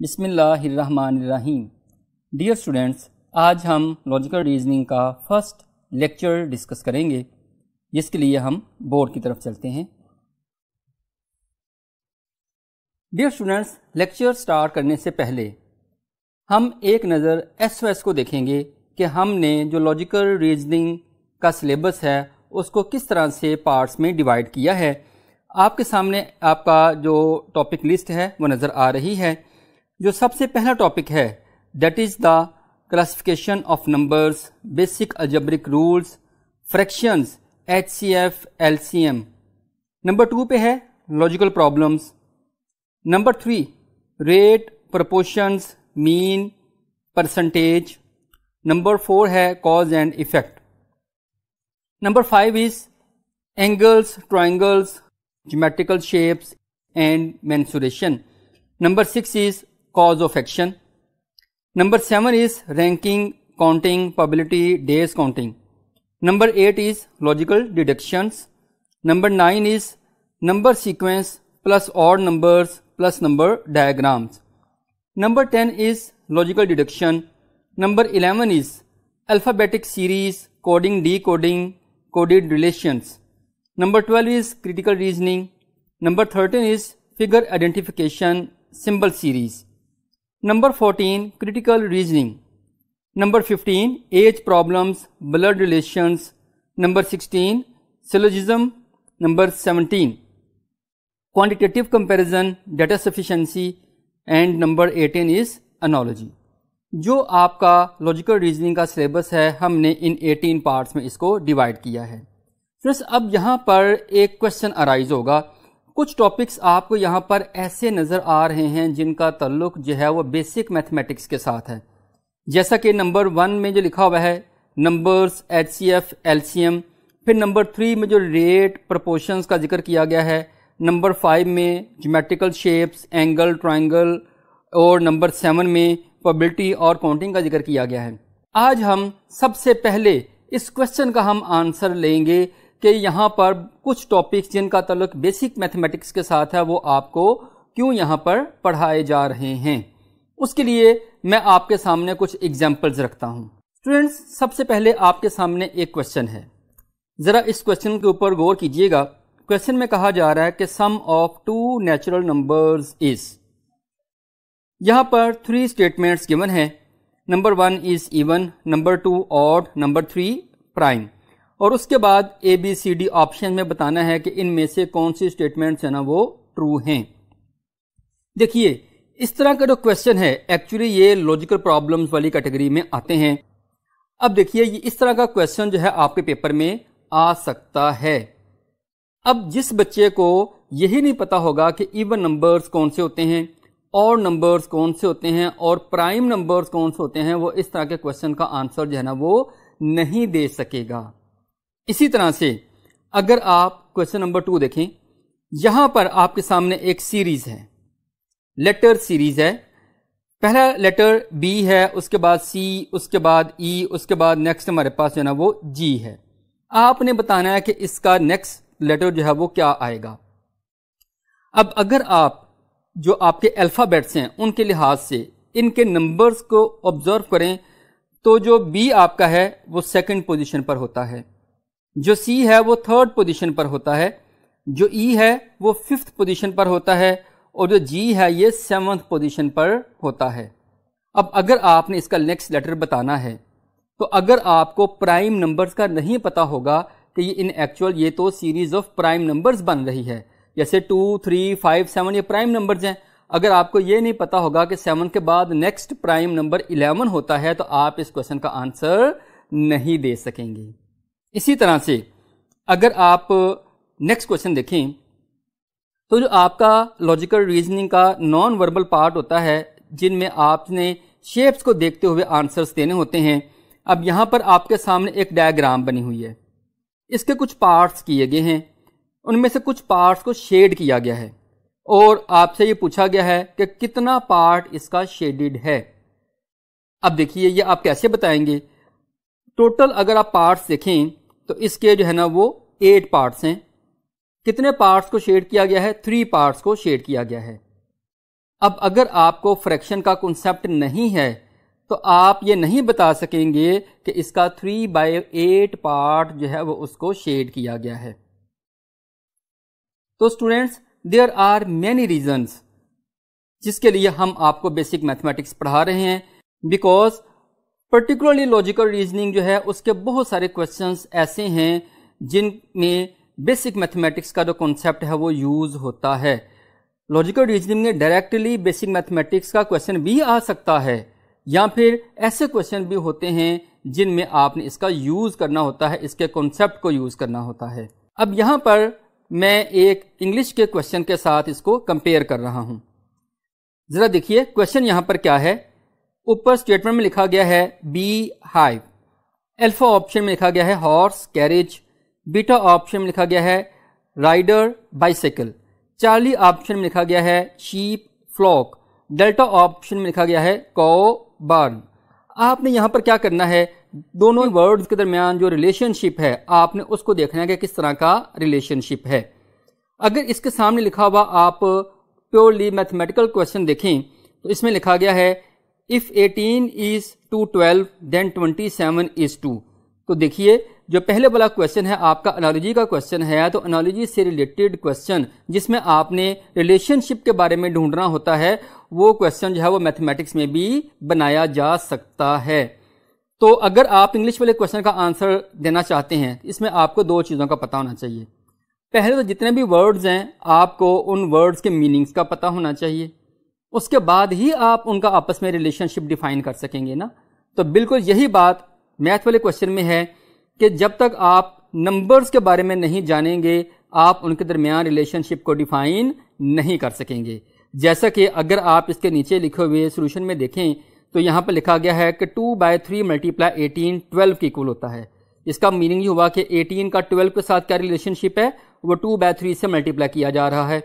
बिस्मिल्लाहिर्रहमानिर्रहीम। Dear students, आज हम लॉजिकल रीजनिंग का फर्स्ट लेक्चर डिस्कस करेंगे, जिसके लिए हम बोर्ड की तरफ चलते हैं। डियर स्टूडेंट्स, लेक्चर स्टार्ट करने से पहले हम एक नज़र एसओएस को देखेंगे कि हमने जो लॉजिकल रीजनिंग का सिलेबस है उसको किस तरह से पार्ट्स में डिवाइड किया है। आपके सामने आपका जो टॉपिक लिस्ट है वो नज़र आ रही है। जो सबसे पहला टॉपिक है that is the classification of numbers, basic algebraic rules, fractions, HCF, LCM. Number 2 पे है logical problems. Number 3 rate, proportions, mean, percentage. Number 4 है cause and effect. Number 5 is angles, triangles, geometrical shapes and mensuration. Number 6 is cause of action. Number 7 is ranking, counting, probability, days counting. Number 8 is logical deductions. Number 9 is number sequence plus odd numbers plus number diagrams. Number 10 is logical deduction. Number 11 is alphabetic series, coding, decoding, coded relations. Number 12 is critical reasoning. Number 13 is figure identification, symbol series. Number 14 critical reasoning. Number 15 age problems, blood relations. Number 16 syllogism. Number 17 quantitative comparison, data sufficiency. And number 18 is analogy. जो आपका logical reasoning का syllabus है हमने इन 18 parts में इसको divide किया है। Friends, अब यहाँ पर एक क्वेश्चन अराइज होगा। कुछ टॉपिक्स आपको यहाँ पर ऐसे नज़र आ रहे हैं जिनका ताल्लुक जो है वो बेसिक मैथमेटिक्स के साथ है, जैसा कि नंबर 1 में जो लिखा हुआ है नंबर्स, एचसीएफ, एलसीएम। फिर नंबर 3 में जो रेट, प्रोपोर्शंस का जिक्र किया गया है। नंबर 5 में ज्योमेट्रिकल शेप्स, एंगल, ट्रायंगल। और नंबर 7 में प्रोबेबिलिटी और काउंटिंग का जिक्र किया गया है। आज हम सबसे पहले इस क्वेश्चन का हम आंसर लेंगे कि यहाँ पर कुछ टॉपिक्स जिनका ताल्लुक बेसिक मैथमेटिक्स के साथ है वो आपको क्यों यहाँ पर पढ़ाए जा रहे हैं। उसके लिए मैं आपके सामने कुछ एग्जाम्पल्स रखता हूँ। स्टूडेंट्स, सबसे पहले आपके सामने एक क्वेश्चन है, जरा इस क्वेश्चन के ऊपर गौर कीजिएगा। क्वेश्चन में कहा जा रहा है कि सम ऑफ 2 नेचुरल नंबर्स इज। यहाँ पर 3 स्टेटमेंट्स गिवन है। Number 1 is even, number 2 odd, number 3 prime. और उसके बाद ABCD ऑप्शन में बताना है कि इनमें से कौन सी स्टेटमेंट्स है ना वो ट्रू हैं। देखिए, इस तरह का जो क्वेश्चन है एक्चुअली ये लॉजिकल प्रॉब्लम्स वाली कैटेगरी में आते हैं। अब देखिए, ये इस तरह का क्वेश्चन जो है आपके पेपर में आ सकता है। अब जिस बच्चे को यही नहीं पता होगा कि इवन नंबर्स कौन से होते हैं, ऑड नंबर्स कौन से होते हैं और प्राइम नंबर्स कौन से होते हैं, वो इस तरह के क्वेश्चन का आंसर जो है ना वो नहीं दे सकेगा। इसी तरह से अगर आप क्वेश्चन नंबर 2 देखें, यहां पर आपके सामने एक सीरीज है, लेटर सीरीज है। पहला लेटर B है, उसके बाद C, उसके बाद E, उसके बाद नेक्स्ट हमारे पास जो है ना वो G है। आपने बताना है कि इसका नेक्स्ट लेटर जो है वो क्या आएगा। अब अगर आप जो आपके अल्फाबेट्स हैं उनके लिहाज से इनके नंबर्स को ऑब्जर्व करें तो जो B आपका है वो 2nd पोजीशन पर होता है, जो C है वो 3rd पोजीशन पर होता है, जो E है वो 5th पोजीशन पर होता है और जो G है ये 7th पोजीशन पर होता है। अब अगर आपने इसका नेक्स्ट लेटर बताना है तो अगर आपको प्राइम नंबर्स का नहीं पता होगा कि ये इन एक्चुअल ये तो सीरीज ऑफ प्राइम नंबर्स बन रही है, जैसे 2, 3, 5, 7 ये प्राइम नंबर्स हैं। अगर आपको ये नहीं पता होगा कि 7 के बाद नेक्स्ट प्राइम नंबर 11 होता है तो आप इस क्वेश्चन का आंसर नहीं दे सकेंगे। इसी तरह से अगर आप नेक्स्ट क्वेश्चन देखें तो जो आपका लॉजिकल रीजनिंग का नॉन वर्बल पार्ट होता है जिनमें आपने शेप्स को देखते हुए आंसर्स देने होते हैं। अब यहाँ पर आपके सामने एक डायग्राम बनी हुई है, इसके कुछ पार्ट्स किए गए हैं, उनमें से कुछ पार्ट्स को शेड किया गया है और आपसे ये पूछा गया है कि कितना पार्ट इसका शेडेड है। अब देखिए, ये आप कैसे बताएंगे। टोटल अगर आप पार्ट्स देखें तो इसके जो है ना वो 8 पार्ट्स हैं। कितने पार्ट्स को शेड किया गया है? 3 पार्ट्स को शेड किया गया है। अब अगर आपको फ्रैक्शन का कॉन्सेप्ट नहीं है तो आप ये नहीं बता सकेंगे कि इसका 3/8 पार्ट जो है वो उसको शेड किया गया है। तो students, there are many reasons जिसके लिए हम आपको बेसिक मैथमेटिक्स पढ़ा रहे हैं, बिकॉज पर्टिकुलरली लॉजिकल रीजनिंग जो है उसके बहुत सारे क्वेश्चंस ऐसे हैं जिनमें बेसिक मैथमेटिक्स का जो कॉन्सेप्ट है वो यूज होता है। लॉजिकल रीजनिंग में डायरेक्टली बेसिक मैथमेटिक्स का क्वेश्चन भी आ सकता है, या फिर ऐसे क्वेश्चन भी होते हैं जिनमें आपने इसका यूज करना होता है, इसके कॉन्सेप्ट को यूज करना होता है। अब यहां पर मैं एक इंग्लिश के क्वेश्चन के साथ इसको कंपेयर कर रहा हूं। जरा देखिए क्वेश्चन यहां पर क्या है। ऊपर स्टेटमेंट में लिखा गया है बी हाइव, अल्फा ऑप्शन में लिखा गया है हॉर्स कैरेज, बीटा ऑप्शन में लिखा गया है राइडर बाइसाइकिल, चार्ली ऑप्शन में लिखा गया है शीप फ्लॉक, डेल्टा ऑप्शन में लिखा गया है कौ बर्न। आपने यहां पर क्या करना है, दोनों वर्ड्स के दरमियान जो रिलेशनशिप है आपने उसको देखना है कि किस तरह का रिलेशनशिप है। अगर इसके सामने लिखा हुआ आप प्योरली मैथमेटिकल क्वेश्चन देखें तो इसमें लिखा गया है if 18 is to 12 then 27 is 2। तो देखिए जो पहले वाला क्वेश्चन है आपका एनालॉजी का क्वेश्चन है, तो एनालॉजी से रिलेटेड क्वेश्चन जिसमें आपने रिलेशनशिप के बारे में ढूंढना होता है, वो क्वेश्चन जो है वो मैथमेटिक्स में भी बनाया जा सकता है। तो अगर आप इंग्लिश वाले क्वेश्चन का आंसर देना चाहते हैं, इसमें आपको दो चीज़ों का पता होना चाहिए। पहले तो जितने भी वर्ड्स हैं आपको उन वर्ड्स के मीनिंग्स का पता होना चाहिए, उसके बाद ही आप उनका आपस में रिलेशनशिप डिफाइन कर सकेंगे ना। तो बिल्कुल यही बात मैथ वाले क्वेश्चन में है कि जब तक आप नंबर्स के बारे में नहीं जानेंगे आप उनके दरमियान रिलेशनशिप को डिफाइन नहीं कर सकेंगे। जैसा कि अगर आप इसके नीचे लिखे हुए सोल्यूशन में देखें तो यहाँ पर लिखा गया है कि 2/3 × 18 12 के इक्वल होता है। इसका मीनिंग ये हुआ कि 18 का 12 के साथ क्या रिलेशनशिप है, वो 2/3 से मल्टीप्लाई किया जा रहा है।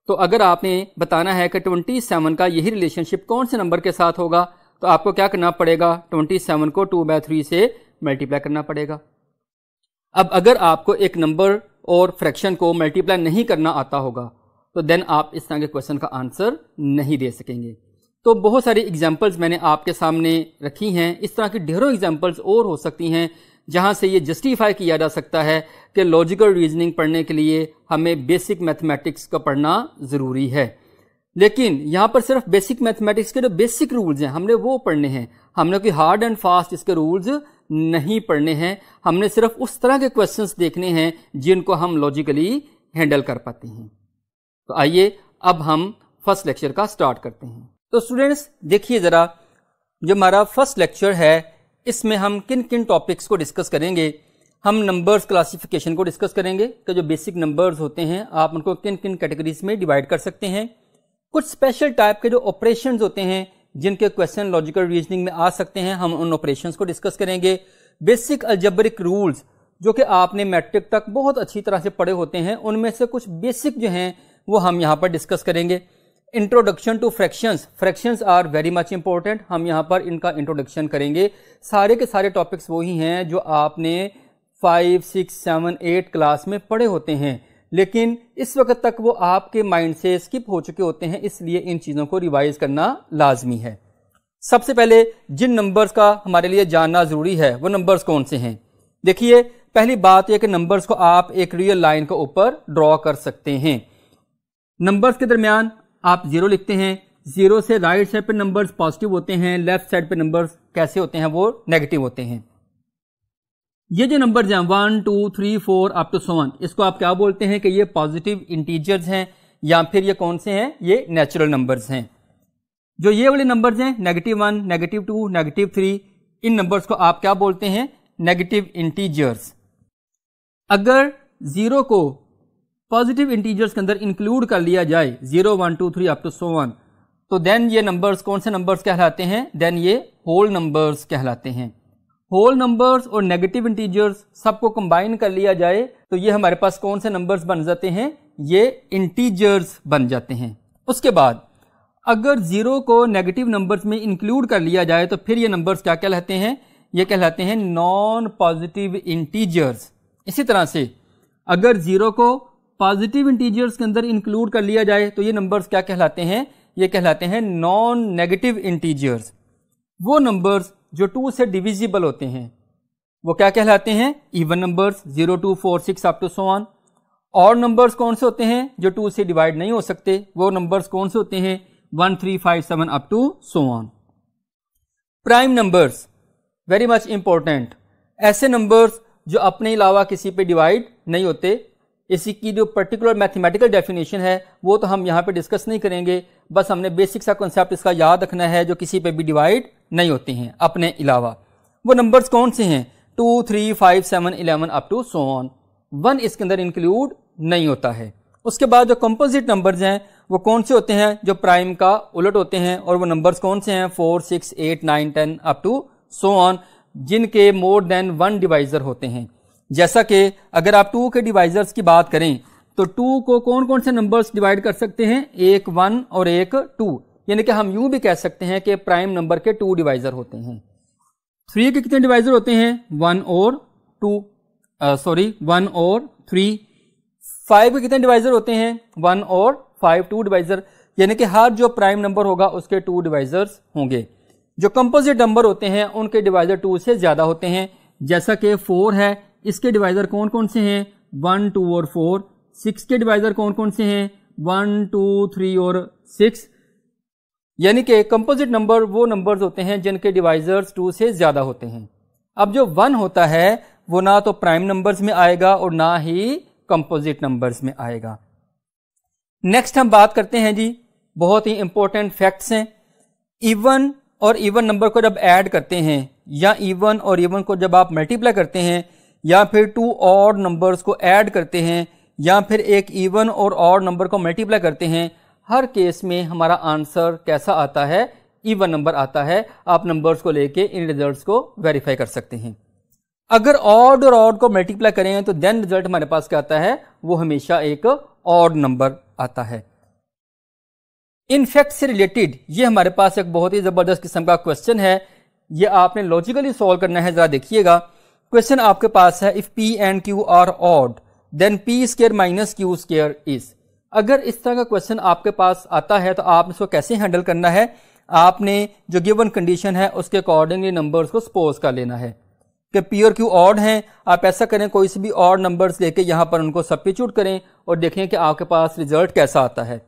तो अगर आपने बताना है कि 27 का यही रिलेशनशिप कौन से नंबर के साथ होगा, तो आपको क्या करना पड़ेगा, 27 को 2/3 से मल्टीप्लाई करना पड़ेगा। अब अगर आपको एक नंबर और फ्रैक्शन को मल्टीप्लाई नहीं करना आता होगा तो देन आप इस तरह के क्वेश्चन का आंसर नहीं दे सकेंगे। तो बहुत सारी एग्जाम्पल्स मैंने आपके सामने रखी हैं, इस तरह की ढेरों एग्जाम्पल्स और हो सकती हैं जहां से ये जस्टिफाई किया जा सकता है कि लॉजिकल रीजनिंग पढ़ने के लिए हमें बेसिक मैथमेटिक्स का पढ़ना ज़रूरी है। लेकिन यहाँ पर सिर्फ बेसिक मैथमेटिक्स के जो बेसिक रूल्स हैं हमने वो पढ़ने हैं, हमने कोई हार्ड एंड फास्ट इसके रूल्स नहीं पढ़ने हैं। हमने सिर्फ उस तरह के क्वेश्चंस देखने हैं जिनको हम लॉजिकली हैंडल कर पाते हैं। तो आइए अब हम फर्स्ट लेक्चर का स्टार्ट करते हैं। तो स्टूडेंट्स देखिए ज़रा, जो हमारा फर्स्ट लेक्चर है इसमें हम किन किन टॉपिक्स को डिस्कस करेंगे। हम नंबर्स क्लासिफिकेशन को डिस्कस करेंगे कि जो बेसिक नंबर्स होते हैं आप उनको किन किन कैटेगरीज में डिवाइड कर सकते हैं। कुछ स्पेशल टाइप के जो ऑपरेशंस होते हैं जिनके क्वेश्चन लॉजिकल रीजनिंग में आ सकते हैं, हम उन ऑपरेशंस को डिस्कस करेंगे। बेसिक अलजेब्रिक रूल्स जो कि आपने मैट्रिक तक बहुत अच्छी तरह से पढ़े होते हैं, उनमें से कुछ बेसिक जो हैं वो हम यहाँ पर डिस्कस करेंगे। Introduction to fractions, fractions are very much important, हम यहाँ पर इनका इंट्रोडक्शन करेंगे। सारे के सारे टॉपिक्स वही हैं जो आपने 5, 6, 7, 8 क्लास में पढ़े होते हैं, लेकिन इस वक्त तक वो आपके माइंड से स्किप हो चुके होते हैं, इसलिए इन चीज़ों को रिवाइज करना लाजमी है। सबसे पहले जिन नंबर्स का हमारे लिए जानना ज़रूरी है वो नंबर्स कौन से हैं। देखिए पहली बात यह कि नंबर्स को आप एक रियल लाइन के ऊपर ड्रॉ कर सकते हैं। नंबर्स के दरमियान आप 0 लिखते हैं, 0 से राइट साइड पे नंबर्स पॉजिटिव होते हैं, लेफ्ट साइड पे नंबर्स कैसे होते हैं, वो नेगेटिव होते हैं। ये जो नंबर्स हैं 1, 2, 3, 4 अप टू 7, इसको आप क्या बोलते हैं कि ये पॉजिटिव इंटीजर्स हैं या फिर ये कौन से हैं, ये नेचुरल नंबर्स हैं। जो ये वाले नंबर्स हैं -1, -2, -3, इन नंबर्स को आप क्या बोलते हैं, नेगेटिव इंटीजर्स। अगर 0 को पॉजिटिव इंटीजर्स के अंदर इंक्लूड कर लिया जाए 0, 1, 2, 3 अप टू 7, तो देन ये नंबर्स कौन से नंबर्स कहलाते हैं, देन ये होल नंबर्स कहलाते हैं। होल नंबर्स और नेगेटिव इंटीजर्स सबको कंबाइन कर लिया जाए तो ये हमारे पास कौन से नंबर्स बन जाते हैं, ये इंटीजर्स बन जाते हैं। उसके बाद अगर 0 को नेगेटिव नंबर्स में इंक्लूड कर लिया जाए तो फिर ये नंबर्स क्या कहलाते हैं, ये कहलाते हैं नॉन पॉजिटिव इंटीजर्स। इसी तरह से अगर 0 को पॉजिटिव इंटीजर्स के अंदर इंक्लूड कर लिया जाए तो ये नंबर्स क्या कहलाते हैं, ये कहलाते हैं नॉन नेगेटिव इंटीजर्स। वो नंबर्स जो 2 से डिविजिबल होते हैं वो क्या कहलाते हैं? Even numbers, 0 2 4 6 up to so on. और नंबर्स कौन से होते हैं जो 2 से डिवाइड नहीं हो सकते? वो नंबर्स कौन से होते हैं? 1 3 5 7 up to so on. Prime numbers very much important, ऐसे नंबर्स जो अपने अलावा किसी पे डिवाइड नहीं होते। इसी की जो पर्टिकुलर मैथमेटिकल डेफिनेशन है वो तो हम यहाँ पे डिस्कस नहीं करेंगे, बस हमने बेसिक सा कॉन्सेप्ट इसका याद रखना है, जो किसी पे भी डिवाइड नहीं होते हैं अपने अलावा। वो नंबर्स कौन से हैं? 2 3 5 7 11 अप टू सो ऑन। 1 इसके अंदर इंक्लूड नहीं होता है। उसके बाद जो कंपोजिट नंबर्स हैं वो कौन से होते हैं? जो प्राइम का उलट होते हैं। और वो नंबर्स कौन से हैं? 4 6 8 9 10 अप टू सो ऑन, जिनके मोर देन 1 डिवाइजर होते हैं। जैसा कि अगर आप 2 के डिवाइजर्स की बात करें तो 2 को कौन कौन से नंबर्स डिवाइड कर सकते हैं? एक 1 और एक 2, यानी कि हम यूं भी कह सकते हैं कि प्राइम नंबर के 2 डिवाइजर होते हैं। 3 के कितने डिवाइजर होते हैं? 1 और 3। 5 के कितने डिवाइजर होते हैं? 1 और 5, 2 डिवाइजर, यानी कि हर जो प्राइम नंबर होगा उसके 2 डिवाइजर्स होंगे। जो कंपोजिट नंबर होते हैं उनके डिवाइजर 2 से ज्यादा होते हैं। जैसा कि 4 है, इसके डिवाइजर कौन कौन से हैं? 1 2 और 4। 6 के डिवाइजर कौन कौन से हैं? 1 2 3 और 6। यानी कि कंपोजिट नंबर वो नंबर्स होते हैं जिनके डिवाइजर्स 2 से ज्यादा होते हैं। अब जो 1 होता है वो ना तो प्राइम नंबर्स में आएगा और ना ही कंपोजिट नंबर्स में आएगा। नेक्स्ट हम बात करते हैं जी, बहुत ही इंपॉर्टेंट फैक्ट्स हैं। इवन और इवन नंबर को जब ऐड करते हैं, या इवन और इवन को जब आप मल्टीप्लाई करते हैं, या फिर 2 ऑड नंबर्स को ऐड करते हैं, या फिर एक इवन और ऑड नंबर को मल्टीप्लाई करते हैं, हर केस में हमारा आंसर कैसा आता है? इवन नंबर आता है। आप नंबर्स को लेके इन रिजल्ट्स को वेरीफाई कर सकते हैं। अगर ऑड और ऑड को मल्टीप्लाई करें तो देन रिजल्ट हमारे पास क्या आता है? वो हमेशा एक ऑड नंबर आता है। इन फैक्ट से रिलेटेड ये हमारे पास एक बहुत ही जबरदस्त किस्म का क्वेश्चन है। ये आपने लॉजिकली सॉल्व करना है। जरा देखिएगा, क्वेश्चन आपके पास है, if P and Q are odd then P square minus Q square is. अगर इस तरह का क्वेश्चन आपके पास आता है तो आप इसको कैसे हैंडल करना है? आपने जो गिवन कंडीशन है उसके अकॉर्डिंगली नंबर्स को सपोज कर लेना है कि P और Q ऑड हैं। आप ऐसा करें, कोई से भी ऑड नंबर्स लेके यहां पर उनको सब्स्टिट्यूट करें और देखें कि आपके पास रिजल्ट कैसा आता है।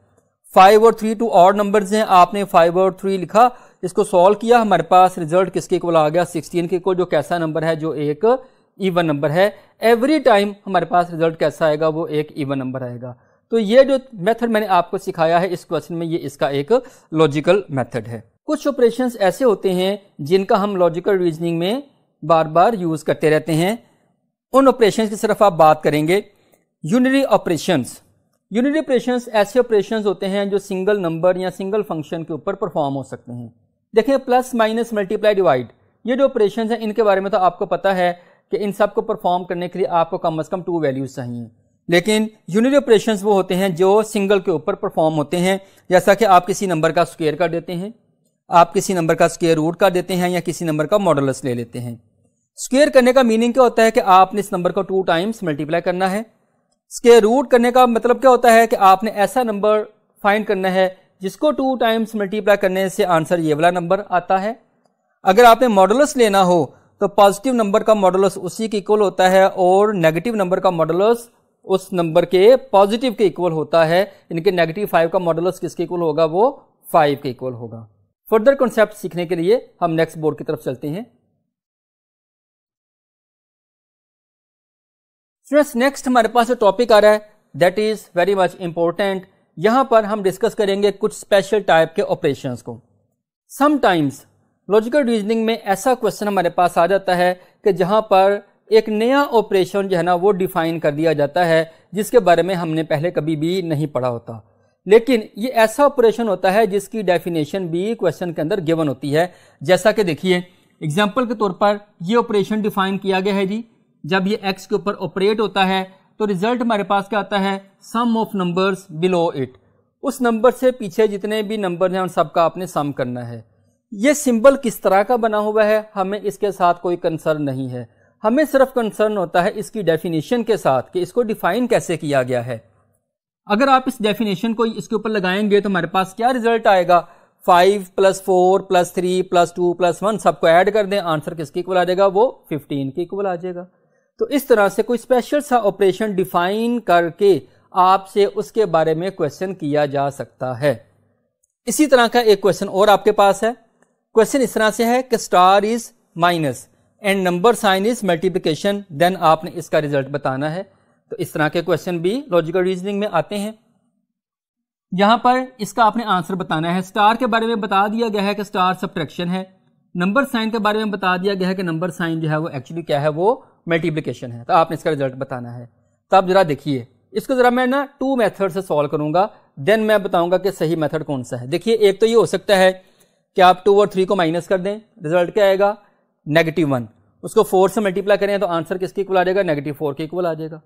5 और 3 2 ऑड नंबर्स हैं, आपने 5 और 3 लिखा, इसको सॉल्व किया, हमारे पास रिजल्ट किसके इक्वल आ गया? 16 के इक्वल, जो कैसा नंबर है? जो एक इवन नंबर है। एवरी टाइम हमारे पास रिजल्ट कैसा आएगा? वो एक इवन नंबर आएगा। तो ये जो मेथड मैंने आपको सिखाया है इस क्वेश्चन में, ये इसका एक लॉजिकल मेथड है। कुछ ऑपरेशंस ऐसे होते हैं जिनका हम लॉजिकल रीजनिंग में बार बार यूज करते रहते हैं। उन ऑपरेशंस की सिर्फ आप बात करेंगे। Unitary operations. यूनिटरी ऑपरेशंस ऐसे ऑपरेशंस होते हैं जो सिंगल नंबर या सिंगल फंक्शन के ऊपर परफॉर्म हो सकते हैं। देखें, प्लस माइनस मल्टीप्लाई डिवाइड, ये जो ऑपरेशंस हैं इनके बारे में तो आपको पता है कि इन सब को परफॉर्म करने के लिए आपको कम से कम 2 वैल्यूज चाहिए। लेकिन यूनिटरी ऑपरेशंस वो होते हैं जो सिंगल के ऊपर परफॉर्म होते हैं। जैसा कि आप किसी नंबर का स्क्वायर कर देते हैं, आप किसी नंबर का स्क्वायर रूट कर देते हैं, या किसी नंबर का मॉडुलस ले लेते हैं। स्क्वायर करने का मीनिंग क्या होता है कि आपने इस नंबर को 2 टाइम्स मल्टीप्लाई करना है। स्क्वायर रूट करने का मतलब क्या होता है कि आपने ऐसा नंबर फाइंड करना है जिसको 2 टाइम्स मल्टीप्लाई करने से आंसर ये वाला नंबर आता है। अगर आपने मॉडुलस लेना हो तो पॉजिटिव नंबर का मॉडुलस उसी के इक्वल होता है और नेगेटिव नंबर का मॉडुलस उस नंबर के पॉजिटिव के इक्वल होता है। इनके नेगेटिव 5 का मॉडुलस किसके इक्वल होगा? वो 5 के इक्वल होगा। फर्दर कॉन्सेप्ट सीखने के लिए हम नेक्स्ट बोर्ड की तरफ चलते हैं। स्टूडेंट्स, नेक्स्ट हमारे पास जो टॉपिक आ रहा है that is very much important. यहां पर हम डिस्कस करेंगे कुछ स्पेशल टाइप के ऑपरेशंस को। समटाइम्स लॉजिकल रीजनिंग में ऐसा क्वेश्चन हमारे पास आ जाता है कि जहां पर एक नया ऑपरेशन जो है ना वो डिफाइन कर दिया जाता है जिसके बारे में हमने पहले कभी भी नहीं पढ़ा होता। लेकिन ये ऐसा ऑपरेशन होता है जिसकी डेफिनेशन भी क्वेश्चन के अंदर गिवन होती है। जैसा कि देखिए, एग्जाम्पल के तौर पर ये ऑपरेशन डिफाइन किया गया है जी। जब ये x के ऊपर ऑपरेट होता है तो रिजल्ट हमारे पास क्या आता है? सम ऑफ नंबर्स बिलो इट। उस नंबर से पीछे जितने भी नंबर हैं उन सबका आपने सम करना है। ये सिंबल किस तरह का बना हुआ है हमें इसके साथ कोई कंसर्न नहीं है। हमें सिर्फ कंसर्न होता है इसकी डेफिनेशन के साथ कि इसको डिफाइन कैसे किया गया है। अगर आप इस डेफिनेशन को इसके ऊपर लगाएंगे तो हमारे पास क्या रिजल्ट आएगा, 5 + 4 + 3 + 2 + 1 सबको ऐड कर दें, आंसर किसके इक्वल आ जाएगा, वो 15 के इक्वल आ जाएगा। तो इस तरह से कोई स्पेशल सा ऑपरेशन डिफाइन करके आपसे उसके बारे में क्वेश्चन किया जा सकता है। इसी तरह का एक क्वेश्चन और आपके पास है। क्वेश्चन इस तरह से है कि star is minus and number sign is multiplication, then आपने इसका रिजल्ट बताना है। तो इस तरह के क्वेश्चन भी लॉजिकल रीजनिंग में आते हैं। यहां पर इसका आपने आंसर बताना है। स्टार के बारे में बता दिया गया है कि स्टार सब्ट्रैक्शन है, नंबर साइन के बारे में बता दिया गया है कि नंबर साइन जो है वो एक्चुअली क्या है, वो मल्टीप्लिकेशन है। तो आपने इसका रिजल्ट बताना है। तो आप जरा देखिए इसको, जरा मैं ना 2 मेथड से सॉल्व करूंगा, देन मैं बताऊंगा कि सही मेथड कौन सा है। देखिए एक तो ये हो सकता है कि आप 2 और 3 को माइनस कर दें, रिजल्ट क्या आएगा, -1। उसको 4 से मल्टीप्लाई करें तो आंसर किसके इक्वल आ जाएगा, -4 के इक्वल आ जाएगा।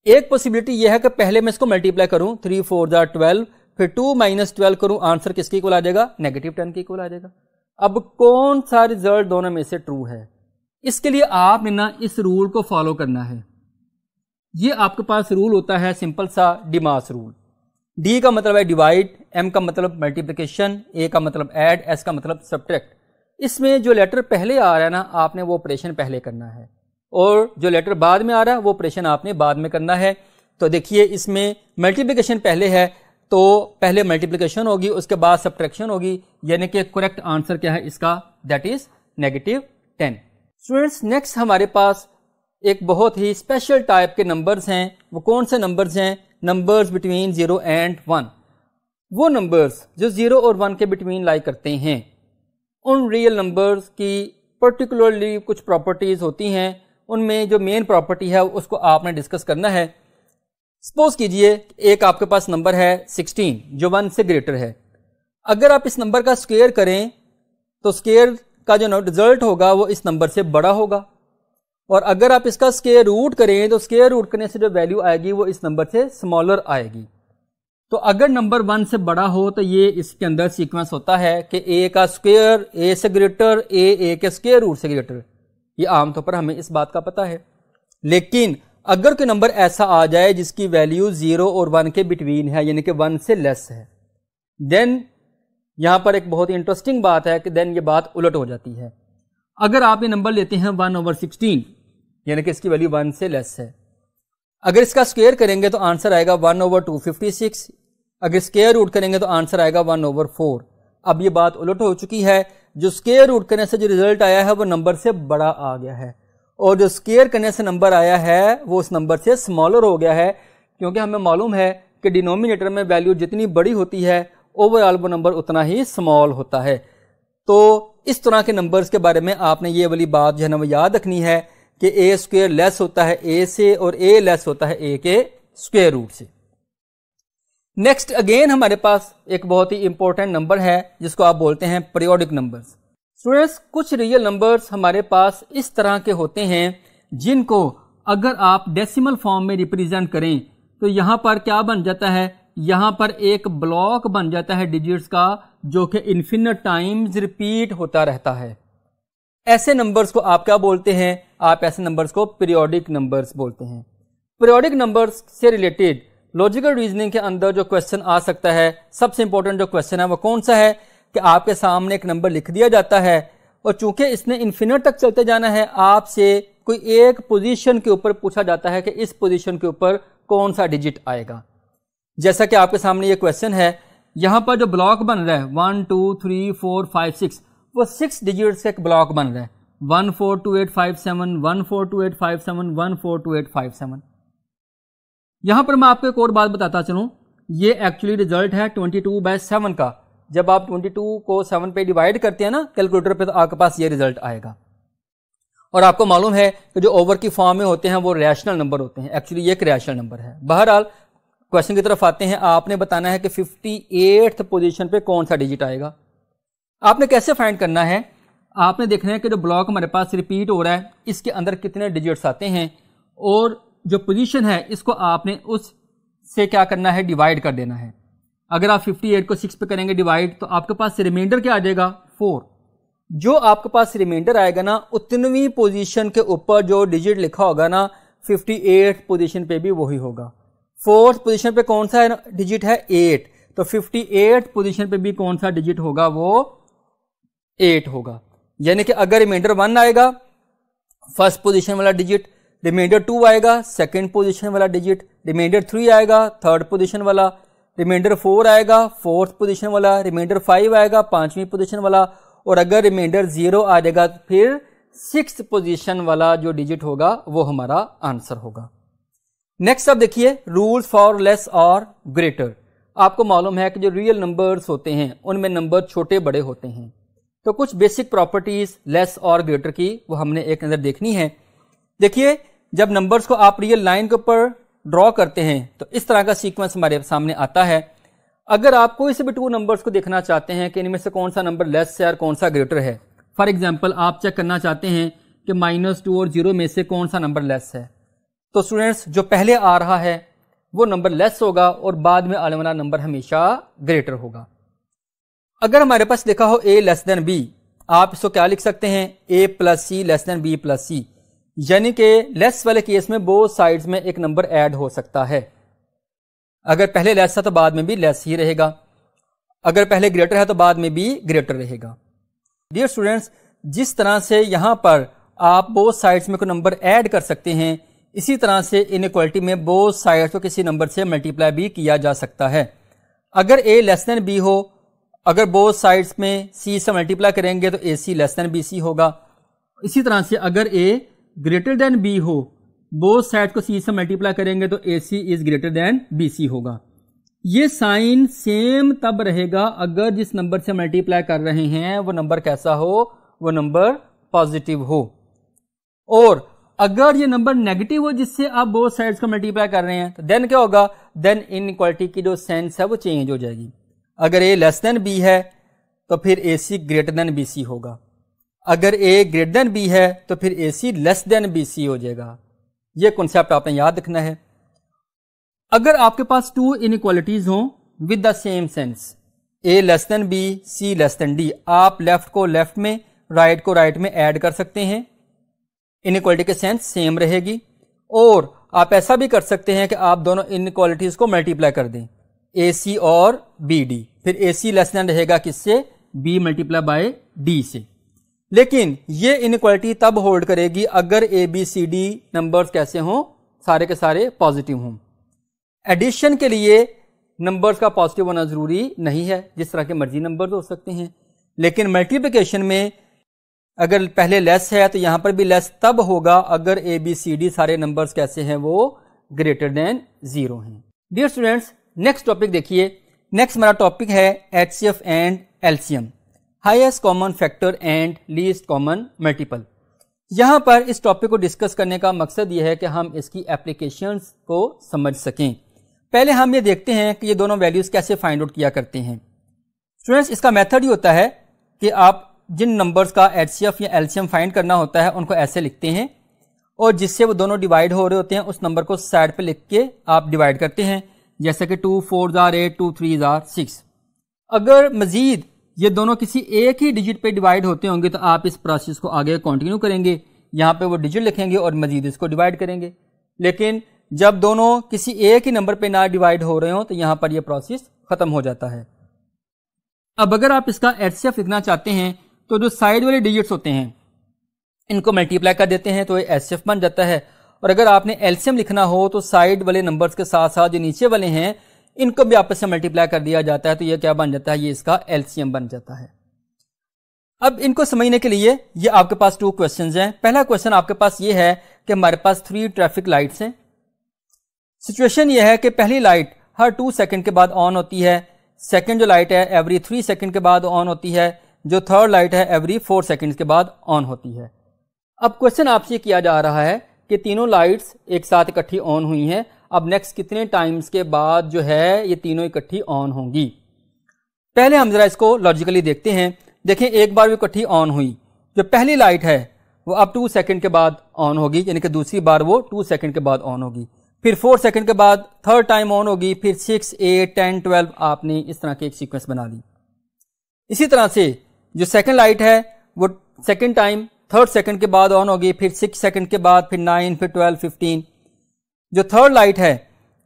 एक पॉसिबिलिटी यह है कि पहले मैं इसको मल्टीप्लाई करूं, 3 4 12, फिर 2 - 12 करूं, आंसर किसके इक्वल आ जाएगा, -10 के इक्वल आ जाएगा। अब कौन सा रिजल्ट दोनों में से ट्रू है, इसके लिए आपने ना इस रूल को फॉलो करना है। ये आपके पास रूल होता है सिंपल सा, डिमास रूल। डी का मतलब है डिवाइड, एम का मतलब मल्टीप्लिकेशन, ए का मतलब ऐड, एस का मतलब सब्ट्रैक्ट। इसमें जो लेटर पहले आ रहा है ना, आपने वो ऑपरेशन पहले करना है, और जो लेटर बाद में आ रहा है वो ऑपरेशन आपने बाद में करना है। तो देखिए इसमें मल्टीप्लिकेशन पहले है तो पहले मल्टीप्लिकेशन होगी, उसके बाद सब्ट्रैक्शन होगी, यानी कि करेक्ट आंसर क्या है इसका, दैट इज -10। स्टूडेंट्स नेक्स्ट हमारे पास एक बहुत ही स्पेशल टाइप के नंबर्स हैं। वो कौन से नंबर्स हैं, नंबर्स बिटवीन 0 एंड 1। वो नंबर्स जो 0 और 1 के बिटवीन लाई करते हैं, उन रियल नंबर्स की पर्टिकुलरली कुछ प्रॉपर्टीज होती हैं। उनमें जो मेन प्रॉपर्टी है उसको आपने डिस्कस करना है। सपोज कीजिए एक आपके पास नंबर है 16 जो 1 से ग्रेटर है। अगर आप इस नंबर का स्क्वायर करें तो स्क्वायर का जो रिजल्ट होगा वो इस नंबर से बड़ा होगा, और अगर आप इसका स्क्वायर रूट करें तो स्क्वायर रूट करने से जो वैल्यू आएगी वो इस नंबर से स्मॉलर आएगी। तो अगर नंबर 1 से बड़ा हो तो ये इसके अंदर सीक्वेंस होता है कि a का स्क्वायर a से ग्रेटर, a के स्क्वायर रूट से ग्रेटर। ये आमतौर पर हमें इस बात का पता है। लेकिन अगर कोई नंबर ऐसा आ जाए जिसकी वैल्यू 0 और 1 के बिटवीन है, यानी कि 1 से लेस है, देन यहां पर एक बहुत ही इंटरेस्टिंग बात है कि देन ये बात उलट हो जाती है। अगर आप ये नंबर लेते हैं 1/16, यानी कि इसकी वैल्यू 1 से लेस है, अगर इसका स्क्वायर करेंगे तो आंसर आएगा 1/256, अगर स्क्वायर रूट करेंगे तो आंसर आएगा 1/4। अब ये बात उलट हो चुकी है, जो स्क्वायर रूट करने से जो रिजल्ट आया है वो नंबर से बड़ा आ गया है, और जो स्क्वायर करने से नंबर आया है वो उस नंबर से स्मॉलर हो गया है, क्योंकि हमें मालूम है कि डिनोमिनेटर में वैल्यू जितनी बड़ी होती है ओवरऑल वो नंबर उतना ही स्मॉल होता है। तो इस तरह के नंबर्स के बारे में आपने ये वाली बात जो है ना वो याद रखनी है कि ए स्क्वायर लेस होता है ए से, और ए लेस होता है ए के स्क्वायर रूट से। नेक्स्ट अगेन हमारे पास एक बहुत ही इंपॉर्टेंट नंबर है जिसको आप बोलते हैं पीरियोडिक नंबर्स। स्टूडेंट्स कुछ रियल नंबर्स हमारे पास इस तरह के होते हैं जिनको अगर आप डेसिमल फॉर्म में रिप्रेजेंट करें तो यहां पर क्या बन जाता है, यहां पर एक ब्लॉक बन जाता है डिजिट्स का, जो कि इन्फिनिट टाइम्स रिपीट होता रहता है। ऐसे नंबर्स को आप क्या बोलते हैं, आप ऐसे नंबर्स को पीरियोडिक नंबर्स बोलते हैं। पीरियोडिक नंबर्स से रिलेटेड लॉजिकल रीजनिंग के अंदर जो क्वेश्चन आ सकता है, सबसे इंपॉर्टेंट जो क्वेश्चन है वो कौन सा है कि आपके सामने एक नंबर लिख दिया जाता है, और चूंकि इसने इन्फिनिट तक चलते जाना है, आपसे कोई एक पोजीशन के ऊपर पूछा जाता है कि इस पोजीशन के ऊपर कौन सा डिजिट आएगा। जैसा कि आपके सामने ये क्वेश्चन है, यहां पर जो ब्लॉक बन रहा है 1 2 3 4 5 6, वो 6 डिजिट से एक ब्लॉक बन रहा है, 142857 142857 142857। यहां पर मैं आपको एक और बात बताता चलूं, ये एक्चुअली रिजल्ट है 22/7 का। जब आप 22 को 7 पे डिवाइड करते हैं ना कैलकुलेटर पे, तो आपके पास ये रिजल्ट आएगा। और आपको मालूम है कि जो ओवर की फॉर्म में होते हैं वो रैशनल नंबर होते हैं, एक्चुअली ये एक रैशनल नंबर है। बहरहाल क्वेश्चन की तरफ आते हैं, आपने बताना है कि 58th पोजीशन पे कौन सा डिजिट आएगा। आपने कैसे फाइंड करना है, आपने देखना है कि जो ब्लॉक हमारे पास रिपीट हो रहा है इसके अंदर कितने डिजिट्स आते हैं, और जो पोजीशन है इसको आपने उस से क्या करना है, डिवाइड कर देना है। अगर आप 58 को 6 पे करेंगे डिवाइड, तो आपके पास रिमाइंडर क्या आ जाएगा, 4। जो आपके पास रिमाइंडर आएगा ना, उतनवीं पोजीशन के ऊपर जो डिजिट लिखा होगा ना, 58 पोजीशन पे भी वही होगा। फोर्थ पोजीशन पे कौन सा डिजिट है 8, तो 58 पोजीशन पे भी कौन सा डिजिट होगा वो 8 होगा। यानी कि अगर रिमाइंडर 1 आएगा फर्स्ट पोजीशन वाला डिजिट, रिमाइंडर 2 आएगा सेकंड पोजीशन वाला डिजिट, रिमाइंडर 3 आएगा थर्ड पोजीशन वाला, रिमाइंडर 4 आएगा फोर्थ पोजीशन वाला, रिमाइंडर 5 आएगा पांचवी पोजीशन वाला, और अगर रिमाइंडर 0 आ जाएगा तो फिर सिक्स्थ पोजीशन वाला जो डिजिट होगा वो हमारा आंसर होगा। नेक्स्ट अब देखिए रूल्स फॉर लेस और ग्रेटर। आपको मालूम है कि जो रियल नंबर्स होते हैं उनमें नंबर छोटे बड़े होते हैं, तो कुछ बेसिक प्रॉपर्टीज लेस और ग्रेटर की वो हमने एक नजर देखनी है। देखिए जब नंबर्स को आप रियल लाइन के ऊपर ड्रॉ करते हैं तो इस तरह का सीक्वेंस हमारे सामने आता है। अगर आप कोई से भी टू नंबर्स को देखना चाहते हैं कि इनमें से कौन सा नंबर लेस है और कौन सा ग्रेटर है, फॉर एग्जाम्पल आप चेक करना चाहते हैं कि -2 और 0 में से कौन सा नंबर लेस है, तो स्टूडेंट्स जो पहले आ रहा है वो नंबर लेस होगा और बाद में आने वाला नंबर हमेशा ग्रेटर होगा। अगर हमारे पास लिखा हो a लेस देन b, आप इसको क्या लिख सकते हैं a plus C less than b plus C, यानी कि लेस वाले केस में बोथ साइड्स में एक नंबर ऐड हो सकता है। अगर पहले लेस था तो बाद में भी लेस ही रहेगा, अगर पहले ग्रेटर है तो बाद में भी ग्रेटर रहेगा। डियर स्टूडेंट्स, जिस तरह से यहां पर आप बोथ साइड्स में कोई नंबर ऐड कर सकते हैं, इसी तरह से इनइक्वालिटी में बोथ साइड्स को किसी नंबर से मल्टीप्लाई भी किया जा सकता है। अगर a लेस देन b हो, अगर बोथ साइड्स में c से मल्टीप्लाई करेंगे तो ac लेस देन bc होगा। इसी तरह से अगर a ग्रेटर देन b हो, बोथ साइड को c से मल्टीप्लाई करेंगे तो ac is greater than bc होगा। ये साइन सेम तब रहेगा अगर जिस नंबर से मल्टीप्लाई कर रहे हैं वो नंबर कैसा हो, वो नंबर पॉजिटिव हो। और अगर ये नंबर नेगेटिव हो जिससे आप बोथ साइड्स को मल्टीप्लाई कर रहे हैं तो देन क्या होगा, देन इनइक्वालिटी की जो सेंस है वो चेंज हो जाएगी। अगर a लेस देन b है तो फिर ac ग्रेटर देन bc होगा, अगर a ग्रेटर देन b है तो फिर ac लेस देन bc हो जाएगा। ये कॉन्सेप्ट आपने याद रखना है। अगर आपके पास टू इनइक्वालिटीज हों with the same sense a less than b, c less than d, आप लेफ्ट को लेफ्ट में राइट को राइट में ऐड कर सकते हैं, इनइक्वालिटी के सेंस सेम रहेगी। और आप ऐसा भी कर सकते हैं कि आप दोनों इनइक्वालिटीज को मल्टीप्लाई कर दें, AC और BD, फिर AC लेस देन रहेगा किससे, B मल्टीप्लाई बाय D से। लेकिन ये इनइक्वालिटी तब होल्ड करेगी अगर ABCD नंबर्स कैसे हों, सारे के सारे पॉजिटिव हों। एडिशन के लिए नंबर्स का पॉजिटिव होना जरूरी नहीं है, जिस तरह के मर्जी नंबर्स हो सकते हैं, लेकिन मल्टीप्लिकेशन में अगर पहले लेस है तो यहां पर भी लेस तब होगा अगर ABCD सारे नंबर्स कैसे हैं, वो ग्रेटर देन 0 हैं। डियर स्टूडेंट्स, नेक्स्ट टॉपिक देखिए। नेक्स्ट हमारा टॉपिक है HCF and LCM, highest common factor and least common multiple. यहां पर इस टॉपिक को डिस्कस करने का मकसद यह है कि हम इसकी एप्लीकेशंस को समझ सकें। पहले हम ये देखते हैं कि ये दोनों वैल्यूज कैसे फाइंड आउट किया करते हैं। स्टूडेंट्स, इसका मेथड ही होता है कि आप जिन नंबर्स का HCF या LCM फाइंड करना होता है उनको ऐसे लिखते हैं और जिससे वो दोनों डिवाइड हो रहे होते हैं उस नंबर को साइड पे लिख के आप डिवाइड करते हैं, जैसे कि 2 4 8, 2 3 6। अगर मजीद ये दोनों किसी एक ही डिजिट पे डिवाइड होते होंगे तो आप इस प्रोसेस को आगे कंटिन्यू करेंगे, यहाँ पे वो डिजिट लिखेंगे और मजीद इसको डिवाइड करेंगे। लेकिन जब दोनों किसी एक ही नंबर पे ना डिवाइड हो रहे हो तो यहाँ पर यह प्रोसेस खत्म हो जाता है। अब अगर आप इसका HCF लिखना चाहते हैं तो जो साइड वाले डिजिट्स होते हैं इनको मल्टीप्लाई कर देते हैं तो ये HCF बन जाता है। और अगर आपने LCM लिखना हो तो साइड वाले नंबर्स के साथ साथ जो नीचे वाले हैं इनको भी आपस में मल्टीप्लाई कर दिया जाता है, तो ये क्या बन जाता है, ये इसका LCM बन जाता है। अब इनको समझने के लिए ये आपके पास 2 क्वेश्चंस हैं। पहला क्वेश्चन आपके पास ये है कि हमारे पास 3 ट्रैफिक लाइट्स हैं। सिचुएशन ये है कि पहली लाइट हर 2 सेकंड के बाद ऑन होती है, सेकंड जो लाइट है एवरी 3 सेकंड के बाद ऑन होती है, जो थर्ड लाइट है एवरी 4 सेकंड के बाद ऑन होती है। अब क्वेश्चन आपसे किया जा रहा है कि तीनों लाइट्स एक साथ इकट्ठी ऑन हुई हैं, अब नेक्स्ट कितने टाइम्स के बाद जो है ये तीनों इकट्ठी ऑन होंगी। पहले हम जरा इसको लॉजिकली देखते हैं। देखें, एक बार वो इकट्ठी ऑन हुई, जो पहली लाइट है वो अब 2 सेकंड के बाद ऑन होगी, यानी कि दूसरी बार वो 2 सेकंड के बाद ऑन होगी, फिर 4 सेकंड के बाद थर्ड टाइम ऑन होगी, फिर 6 8 10 12 आपने इस तरह के एक सीक्वेंस बना ली। इसी तरह से जो सेकंड लाइट है वो सेकंड टाइम थर्ड सेकंड के बाद ऑन होगी, फिर 6 सेकंड के बाद, फिर 9, फिर 12 15। जो थर्ड लाइट है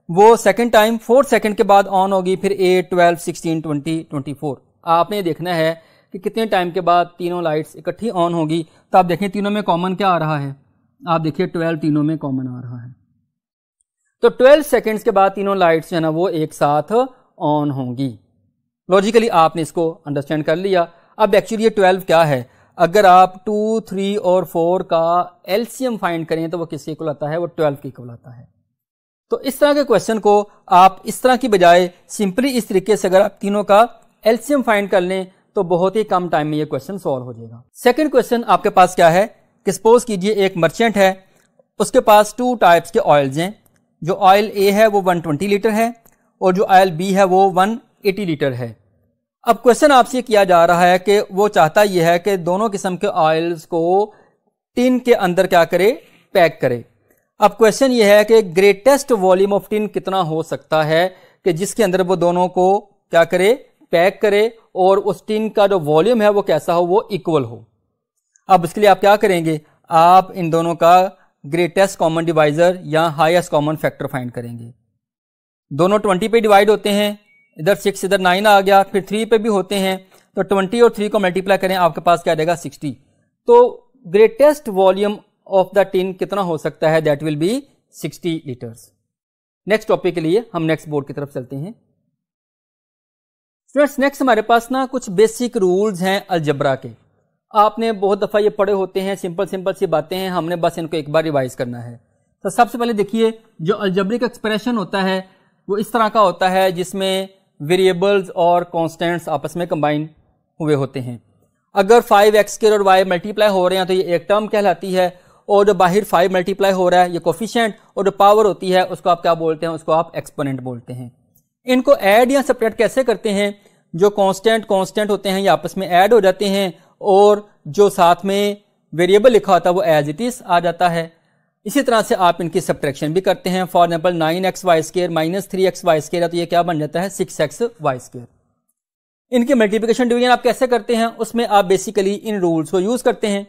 वो सेकंड टाइम 4 सेकंड के बाद ऑन होगी, फिर 8, 12, 16, 20, 24। आपने देखना है कि कितने टाइम के बाद तीनों लाइट्स इकट्ठी ऑन होगी। तो आप देखें तीनों में कॉमन क्या आ रहा है, आप देखिए 12 तीनों में कॉमन आ रहा है। तो 12 सेकंड्स के बाद तीनों लाइट्स जो है ना वो एक साथ ऑन होंगी। लॉजिकली आपने इसको अंडरस्टैंड कर लिया। अब एक्चुअली ये 12 क्या है, अगर आप 2, 3 और 4 का एलसीएम फाइंड करें तो वो किसके इक्वल आता है, वो 12 के इक्वल आता है। तो इस तरह के क्वेश्चन को आप इस तरह की बजाय सिंपली इस तरीके से अगर आप तीनों का एलसीएम फाइंड कर लें तो बहुत ही कम टाइम में ये क्वेश्चन सॉल्व हो जाएगा। सेकंड क्वेश्चन आपके पास क्या है कि सपोज कीजिए एक मर्चेंट है, उसके पास 2 टाइप्स के ऑयल्स हैं। जो ऑयल ए है वो 120 लीटर है और जो ऑयल बी है वो 180 लीटर है। अब क्वेश्चन आपसे किया जा रहा है कि वो चाहता यह है कि दोनों किस्म के ऑयल्स को टिन के अंदर क्या करे, पैक करे। अब क्वेश्चन ये है कि ग्रेटेस्ट वॉल्यूम ऑफ टिन कितना हो सकता है कि जिसके अंदर वो दोनों को क्या करे, पैक करे, और उस टिन का जो वॉल्यूम है वो कैसा हो, वो इक्वल हो। अब इसके लिए आप क्या करेंगे, आप इन दोनों का ग्रेटेस्ट कॉमन डिवाइजर या हाईएस्ट कॉमन फैक्टर फाइंड करेंगे। दोनों 20 पे डिवाइड होते हैं, इधर 6 इधर 9 आ गया, फिर 3 पे भी होते हैं, तो 20 और 3 को मल्टीप्लाई करें आपके पास क्या देगा, 60। तो greatest volume of the tin कितना हो सकता है, that will be 60 litres. Next topic के लिए हम नेक्स्ट बोर्ड की तरफ चलते हैं। स्टूडेंट्स नेक्स्ट हमारे पास ना कुछ बेसिक रूल्स हैं अलजबरा के। आपने बहुत दफा ये पढ़े होते हैं, सिंपल सिंपल सी बातें हैं, हमने बस इनको एक बार रिवाइज करना है। तो सबसे पहले देखिए, जो अलजब्रिक एक्सप्रेशन होता है वो इस तरह का होता है जिसमें वेरिएबल्स और कांस्टेंट्स आपस में कंबाइन हुए होते हैं। अगर 5x² और y मल्टीप्लाई हो रहे हैं तो ये एक टर्म कहलाती है, और जो बाहर 5 मल्टीप्लाई हो रहा है ये कोफिशिएंट, और जो पावर होती है उसको आप क्या बोलते हैं, उसको आप एक्सपोनेंट बोलते हैं। इनको ऐड या सेपरेट कैसे करते हैं, जो कांस्टेंट होते हैं ये आपस में ऐड हो जाते हैं, और जो साथ में वेरिएबल लिखा होता है वो एज इट इज आ जाता है। इसी तरह से आप इनकी सब्ट्रैक्शन भी करते हैं। For example 9xy² minus 3xy² है तो ये क्या बन जाता है, 6xy²। इनकी मल्टीप्लिकेशन डिवीजन आप कैसे करते हैं, उसमें आप बेसिकली इन रूल्स को यूज करते हैं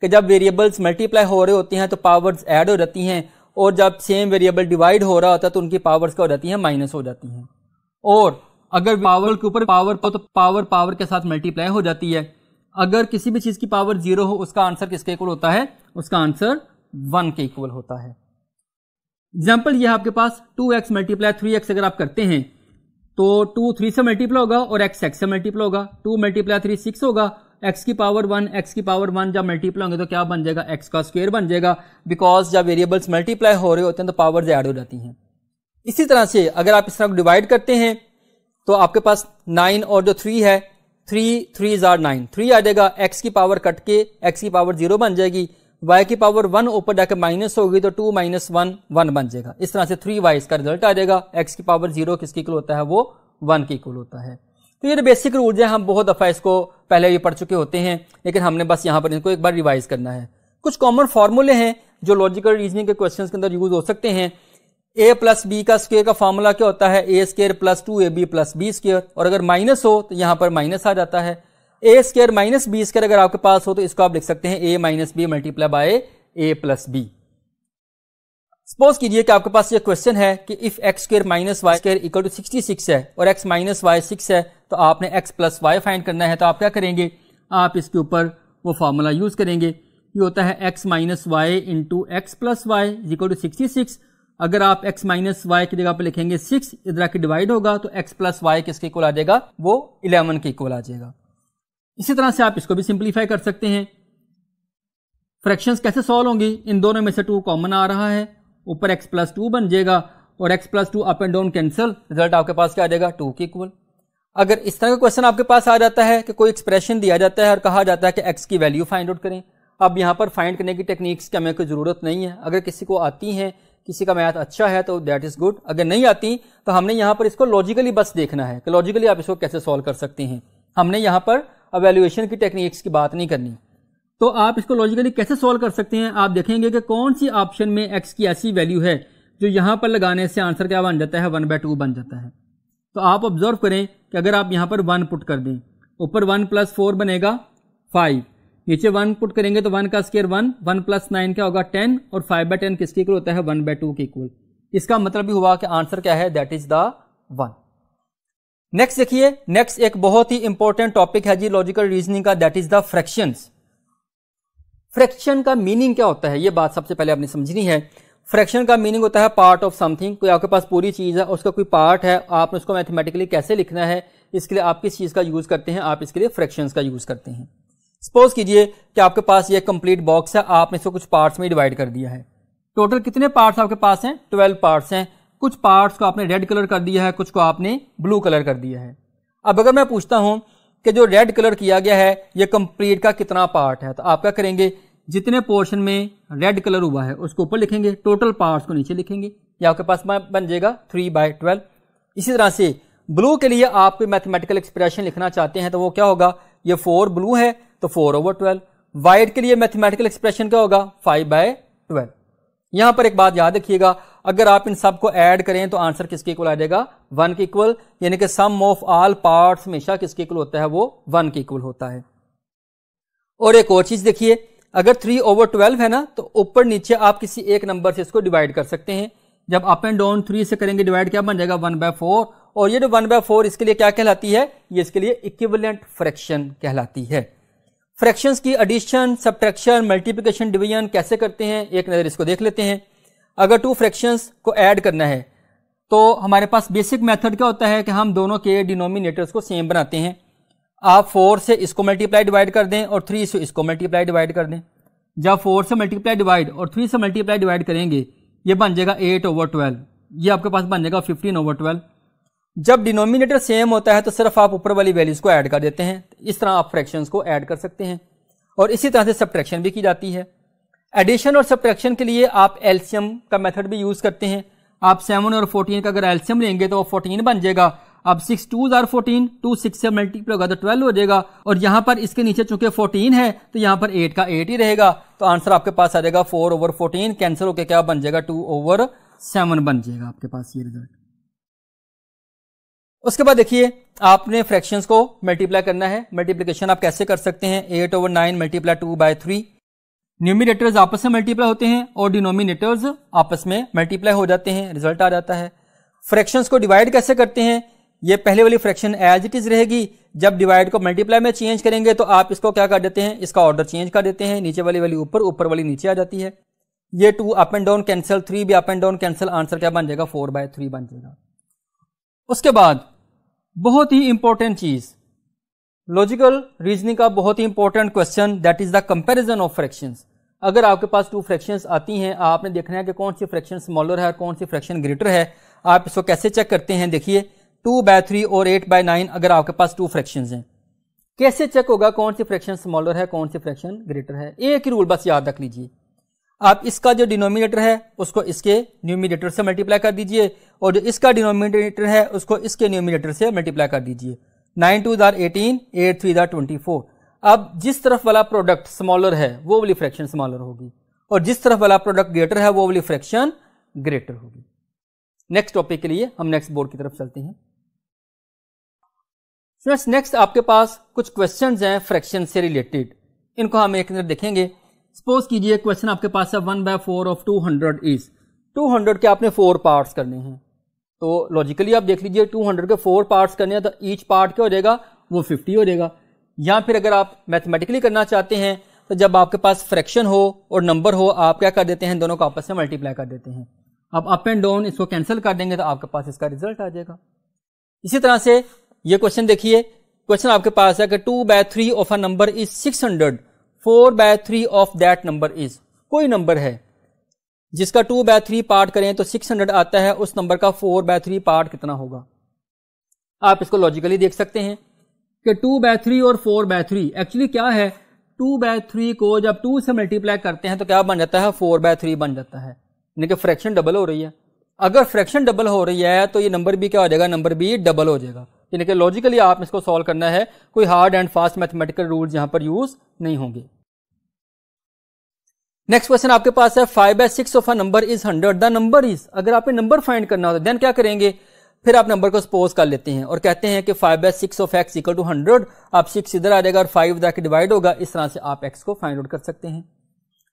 कि जब वेरिएबल्स मल्टीप्लाई हो रहे होते हैं तो पावर्स ऐड हो जाती हैं, और जब सेम वेरिएबल डिवाइड हो रहा होता है तो उनकी पावर्स क्या हो जाती हैं, माइनस हो जाती हैं। और अगर पावर के ऊपर पावर तो पावर के साथ मल्टीप्लाई हो जाती है। अगर किसी भी चीज की पावर 0 हो उसका आंसर किसके इक्वल होता है, उसका आंसर 1 के इक्वल होता है। एग्जाम्पल यह आपके पास 2x मल्टीप्लाई 3x अगर आप करते हैं तो 2 3 से मल्टीप्लाई होगा और x से मल्टीप्लाई होगा। 2 मल्टीप्लाई 3 6 होगा, x की पावर 1 x की पावर 1 जब मल्टीप्लाई होंगे तो क्या बन जाएगा, x का स्क्वायर बन जाएगा, बिकॉज जब वेरिएबल्स मल्टीप्लाई हो रहे होते हैं तो पावर्स ऐड हो जाती हैं। इसी तरह से अगर आप इस तरह डिवाइड करते हैं तो आपके पास 9 और जो 3 है, 3 are 9, 3 आ जाएगा, x की पावर कट के x की पावर 0 बन जाएगी, y की पावर 1 ऊपर जाकर माइनस होगी तो 2 - 1 1 बन जाएगा। इस तरह से 3y का रिजल्ट आ जाएगा। x की पावर 0 किसके इक्वल होता है, वो 1 के इक्वल होता है। तो ये बेसिक रूल्स है, हम बहुत दफा इसको पहले भी पढ़ चुके होते हैं, लेकिन हमने बस यहाँ पर इनको एक बार रिवाइज करना है। कुछ कॉमन फॉर्मूले हैं जो लॉजिकल रीजनिंग के क्वेश्चंस के अंदर यूज हो सकते हैं। a प्लस बी का स्क्वायर का फॉर्मूला क्या होता है, a² plus 2ab plus b², और अगर माइनस हो तो यहां पर माइनस आ जाता है। a² माइनस b² अगर आपके पास हो तो इसको आप लिख सकते हैं a minus B multiply by a plus B. Suppose कीजिए कि आपके पास ये क्वेश्चन है कि if x² minus y² equal to 66 है और x माइनस y 6 है तो आपने x प्लस y फाइंड करना है। तो आप क्या करेंगे, आप इसके ऊपर वो फॉर्मूला यूज करेंगे। ये होता है x minus Y into X plus Y equal to 66। अगर आप x माइनस वाई की जगह पर लिखेंगे 6, इधर आके डिवाइड होगा तो x प्लस वाई किसके इक्वल आ जाएगा, वो 11 के इक्वल आ जाएगा। इसी तरह से आप इसको भी सिंप्लीफाई कर सकते हैं। फ्रैक्शंस कैसे सॉल्व होंगी, इन दोनों में से 2 कॉमन आ रहा है, ऊपर x प्लस 2 बन जाएगा और x plus 2 up and down cancel, result आपके पास क्या आ जाएगा, 2 के इक्वल। अगर इस तरह का क्वेश्चन आपके पास आ जाता है कि कोई एक्सप्रेशन दिया जाता है और कहा जाता है कि x की वैल्यू फाइंड आउट करें, अब यहाँ पर फाइंड करने की टेक्निक्स की हमें कोई जरूरत नहीं है। अगर किसी को आती है, किसी का मैथ अच्छा है तो दैट इज गुड, अगर नहीं आती तो हमने यहाँ पर इसको लॉजिकली बस देखना है कि लॉजिकली आप इसको कैसे सॉल्व कर सकते हैं। हमने यहाँ पर एवेल्युएशन की टेक्निक्स की बात नहीं करनी। तो आप इसको लॉजिकली कैसे सॉल्व कर सकते हैं, आप देखेंगे कि कौन सी ऑप्शन में x की ऐसी वैल्यू है जो यहाँ पर लगाने से आंसर क्या बन जाता है, 1/2 बन जाता है। तो आप ऑब्जर्व करें कि अगर आप यहाँ पर 1 पुट कर दें, ऊपर 1 प्लस 4 बनेगा 5, नीचे 1 पुट करेंगे तो 1 का स्क्वायर 1, 1 प्लस 9 क्या होगा 10, और 5/10 किसके इक्वल होता है, 1/2 के इक्वल। इसका मतलब भी हुआ कि आंसर क्या है, दैट इज द 1। नेक्स्ट देखिए, नेक्स्ट एक बहुत ही इंपॉर्टेंट टॉपिक है जी लॉजिकल रीजनिंग का, that is the fractions. Fraction का मीनिंग क्या होता है, ये बात सबसे पहले आपने समझनी है। फ्रैक्शन का मीनिंग होता है पार्ट ऑफ समथिंग। कोई आपके पास पूरी चीज है, उसका कोई पार्ट है, आपने उसको मैथमेटिकली कैसे लिखना है, इसके लिए आप किस चीज का यूज करते हैं, आप इसके लिए फ्रैक्शंस का यूज करते हैं। सपोज कीजिए कि आपके पास ये कंप्लीट बॉक्स है, आपने इसको कुछ पार्ट्स में डिवाइड कर दिया है। टोटल कितने पार्ट्स आपके पास हैं, 12 पार्ट्स हैं। कुछ पार्ट्स को आपने रेड कलर कर दिया है, कुछ को आपने ब्लू कलर कर दिया है। अब अगर मैं पूछता हूं कि जो रेड कलर किया गया है ये कंप्लीट का कितना पार्ट है, तो आप क्या करेंगे, जितने पोर्शन में रेड कलर हुआ है उसको ऊपर लिखेंगे, टोटल पार्ट्स को नीचे लिखेंगे। ये आपके पास बन जाएगा 3/12। इसी तरह से ब्लू के लिए आप कोई मैथमेटिकल एक्सप्रेशन लिखना चाहते हैं तो वो क्या होगा, ये 4 ब्लू है तो 4/12। व्हाइट के लिए मैथमेटिकल एक्सप्रेशन क्या होगा, 5/12। यहां पर एक बात याद रखिएगा, अगर आप इन सब को ऐड करें तो आंसर किसके इक्वल आ जाएगा, 1 के इक्वल। यानी कि सम ऑफ ऑल पार्ट्स हमेशा किसके इक्वल होता है, वो 1 के इक्वल होता है। और एक और चीज देखिए, अगर 3/12 है ना, तो ऊपर नीचे आप किसी एक नंबर से इसको डिवाइड कर सकते हैं। जब अप एंड डाउन 3 से करेंगे डिवाइड, क्या बन जाएगा, 1/4। और ये जो 1/4 इसके लिए क्या कहलाती है, ये इसके लिए इक्विवेलेंट फ्रैक्शन कहलाती है। फ्रैक्शंस की एडिशन, सब्ट्रैक्शन, मल्टीप्लिकेशन, डिवीजन कैसे करते हैं, एक नजर इसको देख लेते हैं। अगर 2 फ्रैक्शंस को ऐड करना है तो हमारे पास बेसिक मेथड क्या होता है कि हम दोनों के डिनोमिनेटर्स को सेम बनाते हैं। आप 4 से इसको मल्टीप्लाई डिवाइड कर दें और 3 से इसको मल्टीप्लाई डिवाइड कर दें। जब 4 से मल्टीप्लाई डिवाइड और 3 से मल्टीप्लाई डिवाइड करेंगे, ये बन जाएगा 8/12। ये आपके पास बन जाएगा 15/12। जब डिनोमिनेटर सेम होता है तो सिर्फ आप ऊपर वाली वैल्यूज को ऐड कर देते हैं। इस तरह आप फ्रैक्शंस को ऐड कर सकते हैं। और इसी तरह से सब्ट्रैक्शन भी की जाती है। एडिशन और सब्ट्रैक्शन के लिए आप एलसीएम का मेथड भी यूज करते हैं। आप 7 और 14 का अगर एलसीएम लेंगे तो 14 बन जाएगा। अब 6 2s are 14, 2 6 से मल्टीप्लाई होगा तो 12 हो जाएगा। और यहां पर इसके नीचे चूंकि 14 है तो यहां पर 8 का 8 ही रहेगा। तो आंसर आपके पास आ जाएगा 4/14, कैंसिल होकर क्या बन जाएगा, 2/7 बन जाएगा आपके पास ये रिजल्ट। उसके बाद देखिए, आपने फ्रैक्शंस को मल्टीप्लाई करना है। मल्टीप्लिकेशन आप कैसे कर सकते हैं, 8/9 मल्टीप्लाई 2/3। न्यूमिनेटर्स आपस में मल्टीप्लाई होते हैं और डिनोमिनेटर्स आपस में मल्टीप्लाई हो जाते हैं, रिजल्ट आ जाता है। फ्रैक्शंस को डिवाइड कैसे करते हैं, ये पहले वाली फ्रैक्शन एज इट इज रहेगी। जब डिवाइड को मल्टीप्लाई में चेंज करेंगे तो आप इसको क्या कर देते हैं, इसका ऑर्डर चेंज कर देते हैं। नीचे वाली वैल्यू ऊपर, ऊपर वाली नीचे आ जाती है। ये 2 अप एंड डाउन कैंसिल, 3 भी up and down cancel, answer क्या बन जाएगा, 4/3 बन जाएगा। उसके बाद बहुत ही इंपॉर्टेंट चीज, लॉजिकल रीजनिंग का बहुत ही important question, that is the comparison of fractions. अगर आपके पास 2 फ्रैक्शंस आती हैं, आपने देखना है कि कौन सी फ्रैक्शन स्मॉलर है और कौन सी फ्रैक्शन ग्रेटर है। आप इसको कैसे चेक करते हैं, देखिए 2/3 और 8/9 अगर आपके पास 2 फ्रैक्शंस हैं, कैसे चेक होगा कौन सी फ्रैक्शन स्मॉलर है, कौन सी फ्रैक्शन ग्रेटर है। एक ही रूल बस याद रख लीजिए, आप इसका जो डिनोमिनेटर है उसको इसके न्यूमिनेटर से मल्टीप्लाई कर दीजिए और जो इसका डिनोमिनेटर है उसको इसके न्यूमिनेटर से मल्टीप्लाई कर दीजिए। 9 2s are 18, 8 3s are 24। अब जिस तरफ वाला प्रोडक्ट स्मॉलर है वो वाली फ्रैक्शन स्मॉलर होगी और जिस तरफ वाला प्रोडक्ट ग्रेटर है वो वाली फ्रैक्शन ग्रेटर होगी। नेक्स्ट टॉपिक के लिए हम नेक्स्ट बोर्ड की तरफ चलते हैं। नेक्स्ट आपके पास कुछ क्वेश्चंस हैं फ्रैक्शन से रिलेटेड, इनको हम एक नजर देखेंगे। सपोज कीजिए क्वेश्चन आपके पास है 1/4 ऑफ 200 इज 200 के आपने 4 पार्ट्स करने हैं। तो लॉजिकली आप देख लीजिए 200 के 4 पार्ट्स करने हैं तो ईच पार्ट क्या हो जाएगा, वो 50 हो जाएगा। या फिर अगर आप मैथमेटिकली करना चाहते हैं तो जब आपके पास फ्रैक्शन हो और नंबर हो, आप क्या कर देते हैं, दोनों को आपस में मल्टीप्लाई कर देते हैं। अब अप एंड डाउन इसको कैंसिल कर देंगे तो आपके पास इसका रिजल्ट आ जाएगा। इसी तरह से ये क्वेश्चन देखिए, क्वेश्चन आपके पास है कि 2/3 of a number is 600, 4/3 of that number is. कोई नंबर है जिसका 2/3 पार्ट करें तो 600 आता है, उस नंबर का 4/3 पार्ट कितना होगा। आप इसको लॉजिकली देख सकते हैं कि 2/3 और 4/3 एक्चुअली क्या है, 2/3 को जब 2 से मल्टीप्लाई करते हैं तो क्या बन जाता है, 4/3 बन जाता है। यानी कि फ्रैक्शन डबल हो रही है। अगर फ्रैक्शन डबल हो रही है तो ये नंबर भी क्या हो जाएगा, नंबर भी डबल हो जाएगा। यानी कि लॉजिकली आप इसको सॉल्व करना है, कोई hard and fast mathematical rules यहां पर यूज नहीं होंगे। नेक्स्ट क्वेश्चन आपके पास है 5/6 of a number is 100, the number is. अगर आपने नंबर फाइंड करना होता है देन क्या करेंगे, फिर आप नंबर को सपोज कर लेते हैं और कहते हैं कि 5/6 ऑफ x इक्वल टू 100। आप 6 इधर आ जाएगा और 5 इधर डिवाइड होगा। इस तरह से आप x को फाइंड आउट कर सकते हैं।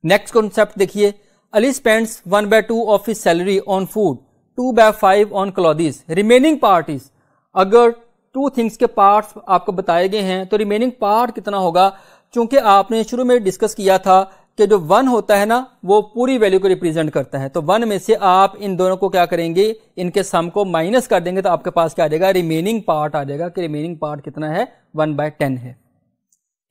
नेक्स्ट कॉन्सेप्ट देखिए, Ali spends 1/2 of his salary on food 2/5 on clothes, remaining part is, अगर टू थिंग्स के पार्ट्स आपको बताए गए हैं तो रिमेनिंग पार्ट कितना होगा। चूंकि आपने शुरू में डिस्कस किया था कि जो 1 होता है ना वो पूरी वैल्यू को रिप्रेजेंट करता है, तो 1 में से आप इन दोनों को क्या करेंगे, इनके सम को माइनस कर देंगे तो आपके पास क्या आ जाएगा, रिमेनिंग पार्ट आ जाएगा कि रिमेनिंग पार्ट कितना है, 1/10 है।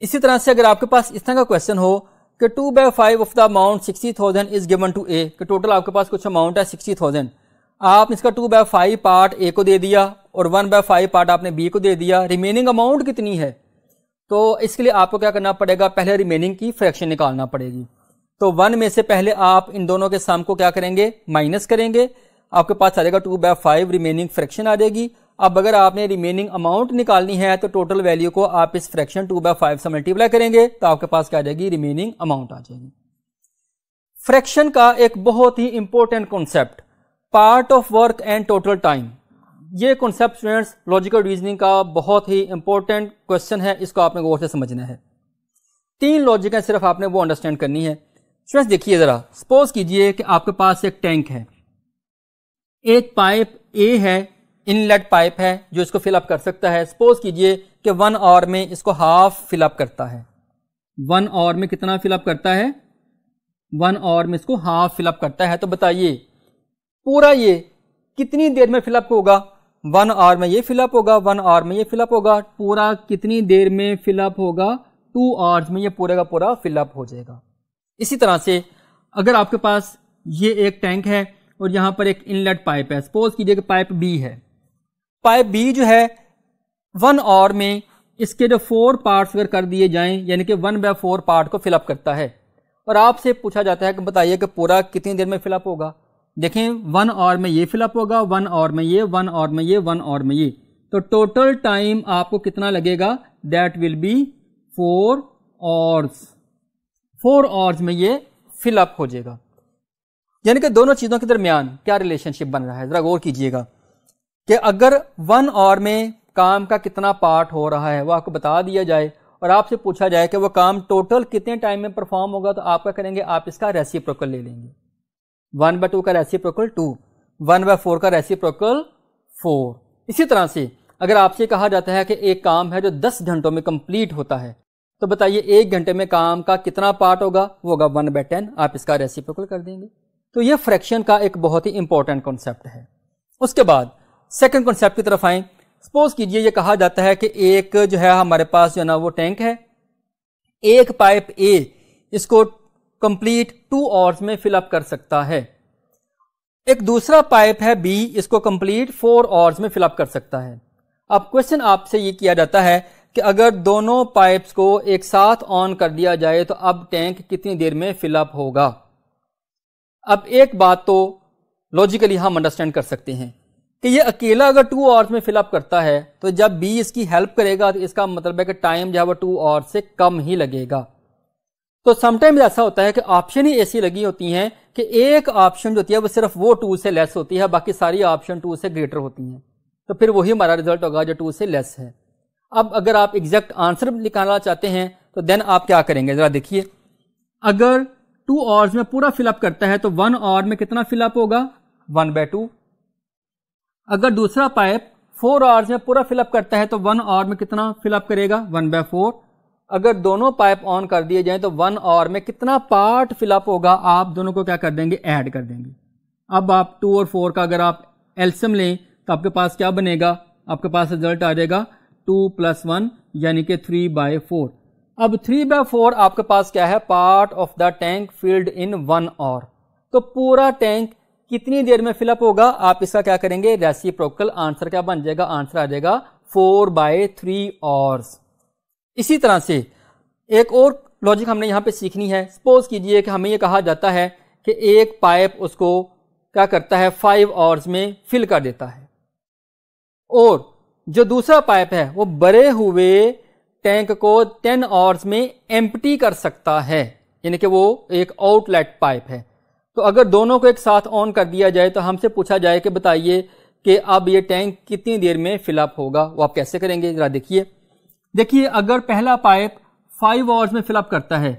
इसी तरह से अगर आपके पास इस तरह का क्वेश्चन हो कि 2/5 of the amount 60,000 is given to a, कि टोटल आपके पास कुछ अमाउंट है 60,000, आप इसका 2/5 पार्ट ए को दे दिया और 1/5 पार्ट आपने बी को दे दिया, रिमेनिंग अमाउंट कितनी है, तो इसके लिए आपको क्या करना पड़ेगा, पहले रिमेनिंग की फ्रैक्शन निकालना पड़ेगी। तो 1 में से पहले आप इन दोनों के सम को क्या करेंगे, माइनस करेंगे, आपके पास आ जाएगा 2/5 रिमेनिंग फ्रैक्शन आ जाएगी। अब अगर आपने रिमेनिंग अमाउंट निकालनी है तो टोटल वैल्यू को आप इस फ्रैक्शन 2/5 से मल्टीप्लाई करेंगे तो आपके पास क्या आ जाएगी, रिमेनिंग अमाउंट आ जाएगी। फ्रैक्शन का एक बहुत ही important concept, part of work and total time, ये कॉन्सेप्ट स्टूडेंट्स लॉजिकल रीजनिंग का बहुत ही इंपॉर्टेंट क्वेश्चन है, इसको आपने गौर से समझना है। 3 लॉजिक है, सिर्फ आपने वो अंडरस्टैंड करनी है। स्टूडेंट्स देखिए जरा, सपोज कीजिए कि आपके पास एक टैंक है, एक पाइप ए है, इनलेट पाइप है जो इसको फिलअप कर सकता है। सपोज कीजिए कि 1 आवर में इसको हाफ फिलअप करता है, 1 आवर में कितना फिलअप करता है, 1 आवर में इसको हाफ फिलअप करता है। तो बताइए पूरा ये कितनी देर में फिलअप होगा, 1 आवर में ये फिलअप होगा, 1 आवर में ये फिलअप होगा, पूरा कितनी देर में फिलअप होगा, 2 आवर्स में ये पूरे का पूरा फिलअप हो जाएगा। इसी तरह से अगर आपके पास ये एक टैंक है और यहां पर एक इनलेट पाइप है, सपोज कीजिए कि पाइप बी है, पाइप बी जो है 1 आवर में इसके जो 4 पार्ट्स अगर कर दिए जाएं यानी कि 1/4 पार्ट को फिलअप करता है, और आपसे पूछा जाता है कि बताइए कि पूरा कितनी देर में फिलअप होगा। देखें 1 आवर में ये फिलअप होगा, 1 आवर में ये, 1 आवर में ये, 1 आवर में ये, तो टोटल टाइम आपको कितना लगेगा, that will be 4 hours, 4 hours में ये फिलअप हो जाएगा। यानी कि दोनों चीजों के दरमियान क्या रिलेशनशिप बन रहा है, जरा गौर कीजिएगा कि अगर 1 आवर में काम का कितना पार्ट हो रहा है वो आपको बता दिया जाए और आपसे पूछा जाए कि वो काम टोटल कितने टाइम में परफॉर्म होगा, तो आप क्या करेंगे, आप इसका रेसिप्रोकल ले लेंगे। 1/2 का रेसिप्रोकल 2, 1/4 का रेसिप्रोकल 4। इसी तरह से अगर आपसे कहा जाता है कि एक काम है जो 10 घंटों में कंप्लीट होता है, तो बताइए 1 घंटे में काम का कितना पार्ट होगा, वो होगा 1/10, आप इसका रेसिप्रोकल कर देंगे। तो ये फ्रैक्शन का एक बहुत ही इंपॉर्टेंट कॉन्सेप्ट है। उसके बाद सेकंड कॉन्सेप्ट की तरफ आए। सपोज कीजिए ये कहा जाता है कि एक जो है हमारे पास जो है ना वो टैंक है, एक पाइप ए इसको कंप्लीट 2 आवर्स में फिलअप कर सकता है, एक दूसरा पाइप है बी इसको कंप्लीट 4 आवर्स में फिलअप कर सकता है। अब क्वेश्चन आपसे ये किया जाता है कि अगर दोनों पाइप्स को एक साथ ऑन कर दिया जाए तो अब टैंक कितनी देर में फिलअप होगा। अब एक बात तो लॉजिकली हम अंडरस्टैंड कर सकते हैं कि ये अकेला अगर 2 आवर्स में फिलअप करता है तो जब बी इसकी हेल्प करेगा तो इसका मतलब है कि टाइम जो है वो 2 आवर्स से कम ही लगेगा। तो समटाइम्स ऐसा होता है कि ऑप्शन ही ऐसी लगी होती हैं कि एक ऑप्शन जो होती है वो सिर्फ वो 2 से लेस होती है, बाकी सारी ऑप्शन 2 से ग्रेटर होती हैं, तो फिर वही हमारा रिजल्ट होगा जो 2 से लेस है। अब अगर आप एग्जैक्ट आंसर निकालना चाहते हैं तो देन आप क्या करेंगे, जरा देखिए, अगर 2 आवर्स में पूरा फिलअप करता है तो 1 आवर में कितना फिलअप होगा, 1/2। अगर दूसरा पाइप 4 आवर्स में पूरा फिलअप करता है तो 1 आवर में कितना फिलअप करेगा, 1/4। अगर दोनों पाइप ऑन कर दिए जाएं तो 1 आवर में कितना पार्ट फिलअप होगा, आप दोनों को क्या कर देंगे, ऐड कर देंगे। अब आप 2 और 4 का अगर आप एलसीएम लें तो आपके पास क्या बनेगा, आपके पास रिजल्ट आ जाएगा 2 + 1 यानी कि 3/4। अब 3/4 आपके पास क्या है, part of the tank filled in 1 hour. तो पूरा टैंक कितनी देर में फिलअप होगा, आप इसका क्या करेंगे, रेसिप्रोकल, आंसर क्या बन जाएगा, आंसर आ जाएगा 4/3 आवर्स। इसी तरह से एक और लॉजिक हमने यहां पे सीखनी है। सपोज कीजिए कि हमें यह कहा जाता है कि एक पाइप उसको क्या करता है 5 आवर्स में फिल कर देता है, और जो दूसरा पाइप है वो भरे हुए टैंक को 10 आवर्स में एम्प्टी कर सकता है, यानी कि वो एक आउटलेट पाइप है। तो अगर दोनों को एक साथ ऑन कर दिया जाए तो हमसे पूछा जाए कि बताइए कि अब ये टैंक कितनी देर में फिलअप होगा, वो आप कैसे करेंगे, जरा देखिए अगर पहला पाइप 5 आवर्स में फिलअप करता है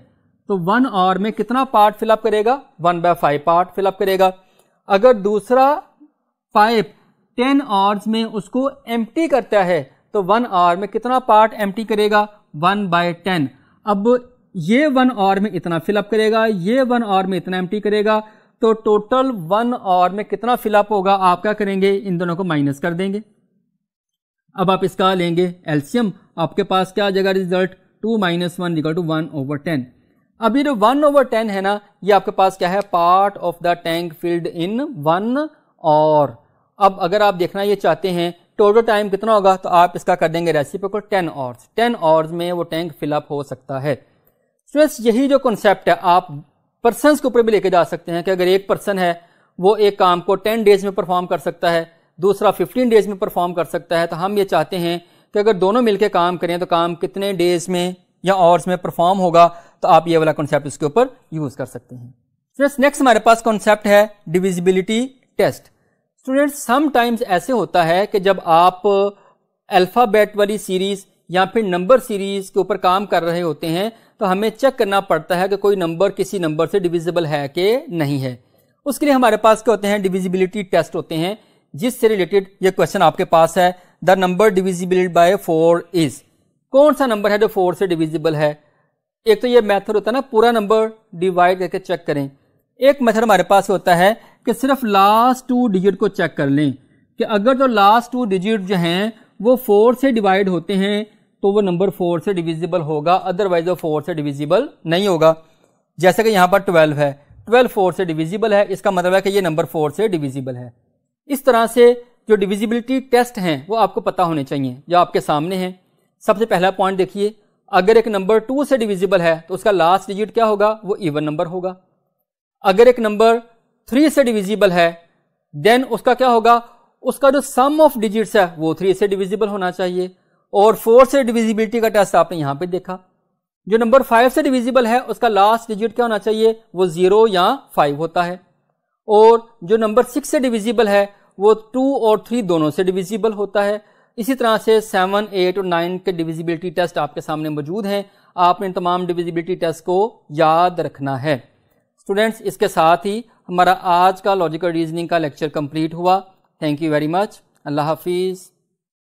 तो 1 आवर में कितना पार्ट फिलअप करेगा, 1/5 पार्ट फिलअप करेगा। अगर दूसरा पाइप 10 आवर्स में उसको एम्प्टी करता है तो 1 आवर में कितना पार्ट एम्प्टी करेगा? 1/10। अब ये 1 आवर में इतना फिलअप करेगा, ये 1 आवर में इतना एम्प्टी करेगा, तो टोटल 1 आवर में कितना फिलअप होगा? आप क्या करेंगे? इन दोनों को माइनस कर देंगे। अब आप इसका लेंगे एलसीएम, आपके पास क्या आ जाएगा रिजल्ट? 2 - 1 = 1/10। अब ये जो 1/10 है ना, ये आपके पास क्या है? Part of the tank filled in 1 hour. अब अगर आप देखना ये चाहते हैं टोटल टाइम कितना होगा, तो आप इसका कर देंगे रेसिप्रोकल 10 आवर्स। 10 आवर्स में वो टैंक फिलअप हो सकता है। स्टूडेंट्स, यही जो कॉन्सेप्ट है आप पर्सन्स के ऊपर भी लेके जा सकते हैं कि अगर एक पर्सन है वो एक काम को 10 डेज में परफॉर्म कर सकता है, दूसरा 15 डेज में परफॉर्म कर सकता है, तो हम ये चाहते हैं कि अगर दोनों मिलकर काम करें तो काम कितने डेज में या आवर्स में परफॉर्म होगा, तो आप ये वाला कॉन्सेप्ट इसके ऊपर यूज कर सकते हैं। स्टूडेंट्स, नेक्स्ट हमारे पास कॉन्सेप्ट है डिविजिबिलिटी टेस्ट। स्टूडेंट्स, समटाइम्स ऐसे होता है कि जब आप अल्फाबेट वाली सीरीज या फिर नंबर सीरीज के ऊपर काम कर रहे होते हैं तो हमें चेक करना पड़ता है कि कोई नंबर किसी नंबर से डिविजिबल है कि नहीं है। उसके लिए हमारे पास क्या होते हैं? डिविजिबिलिटी टेस्ट होते हैं, जिससे रिलेटेड ये क्वेश्चन आपके पास है। The number divisible by 4 is. कौन सा नंबर है जो 4 से डिविजिबल है? एक तो ये मेथड होता है ना, पूरा नंबर डिवाइड करके चेक करें। एक मेथड हमारे पास होता है कि सिर्फ लास्ट 2 डिजिट को चेक कर लें कि अगर जो लास्ट 2 डिजिट जो हैं वो 4 से डिवाइड होते हैं तो वो नंबर 4 से डिविजिबल होगा, अदरवाइज वो 4 से डिविजिबल नहीं होगा। जैसे कि यहाँ पर 12 है, 12 4 से डिविजिबल है, इसका मतलब है कि ये नंबर 4 से डिविजिबल है। इस तरह से जो डिविजिबिलिटी टेस्ट हैं वो आपको पता होने चाहिए, जो आपके सामने हैं। सबसे पहला पॉइंट देखिए, अगर एक नंबर 2 से डिविजिबल है तो उसका लास्ट डिजिट क्या होगा? वो इवन नंबर होगा। अगर एक नंबर 3 से डिविजिबल है देन उसका क्या होगा? उसका जो सम ऑफ डिजिट्स है वो 3 से डिविजिबल होना चाहिए। और 4 से डिविजिबिलिटी का टेस्ट आपने यहां पे देखा। जो नंबर 5 से डिविजिबल है उसका लास्ट डिजिट क्या होना चाहिए? वो 0 या 5 होता है। और जो नंबर 6 से डिविजिबल है वो 2 और 3 दोनों से डिविजिबल होता है। इसी तरह से 7, 8 और 9 के डिविजिबिलिटी टेस्ट आपके सामने मौजूद हैं। आपने इन तमाम डिविजिबिलिटी टेस्ट को याद रखना है। स्टूडेंट्स, इसके साथ ही हमारा आज का लॉजिकल रीजनिंग का लेक्चर कंप्लीट हुआ। Thank you very much. Allah हाफिज़।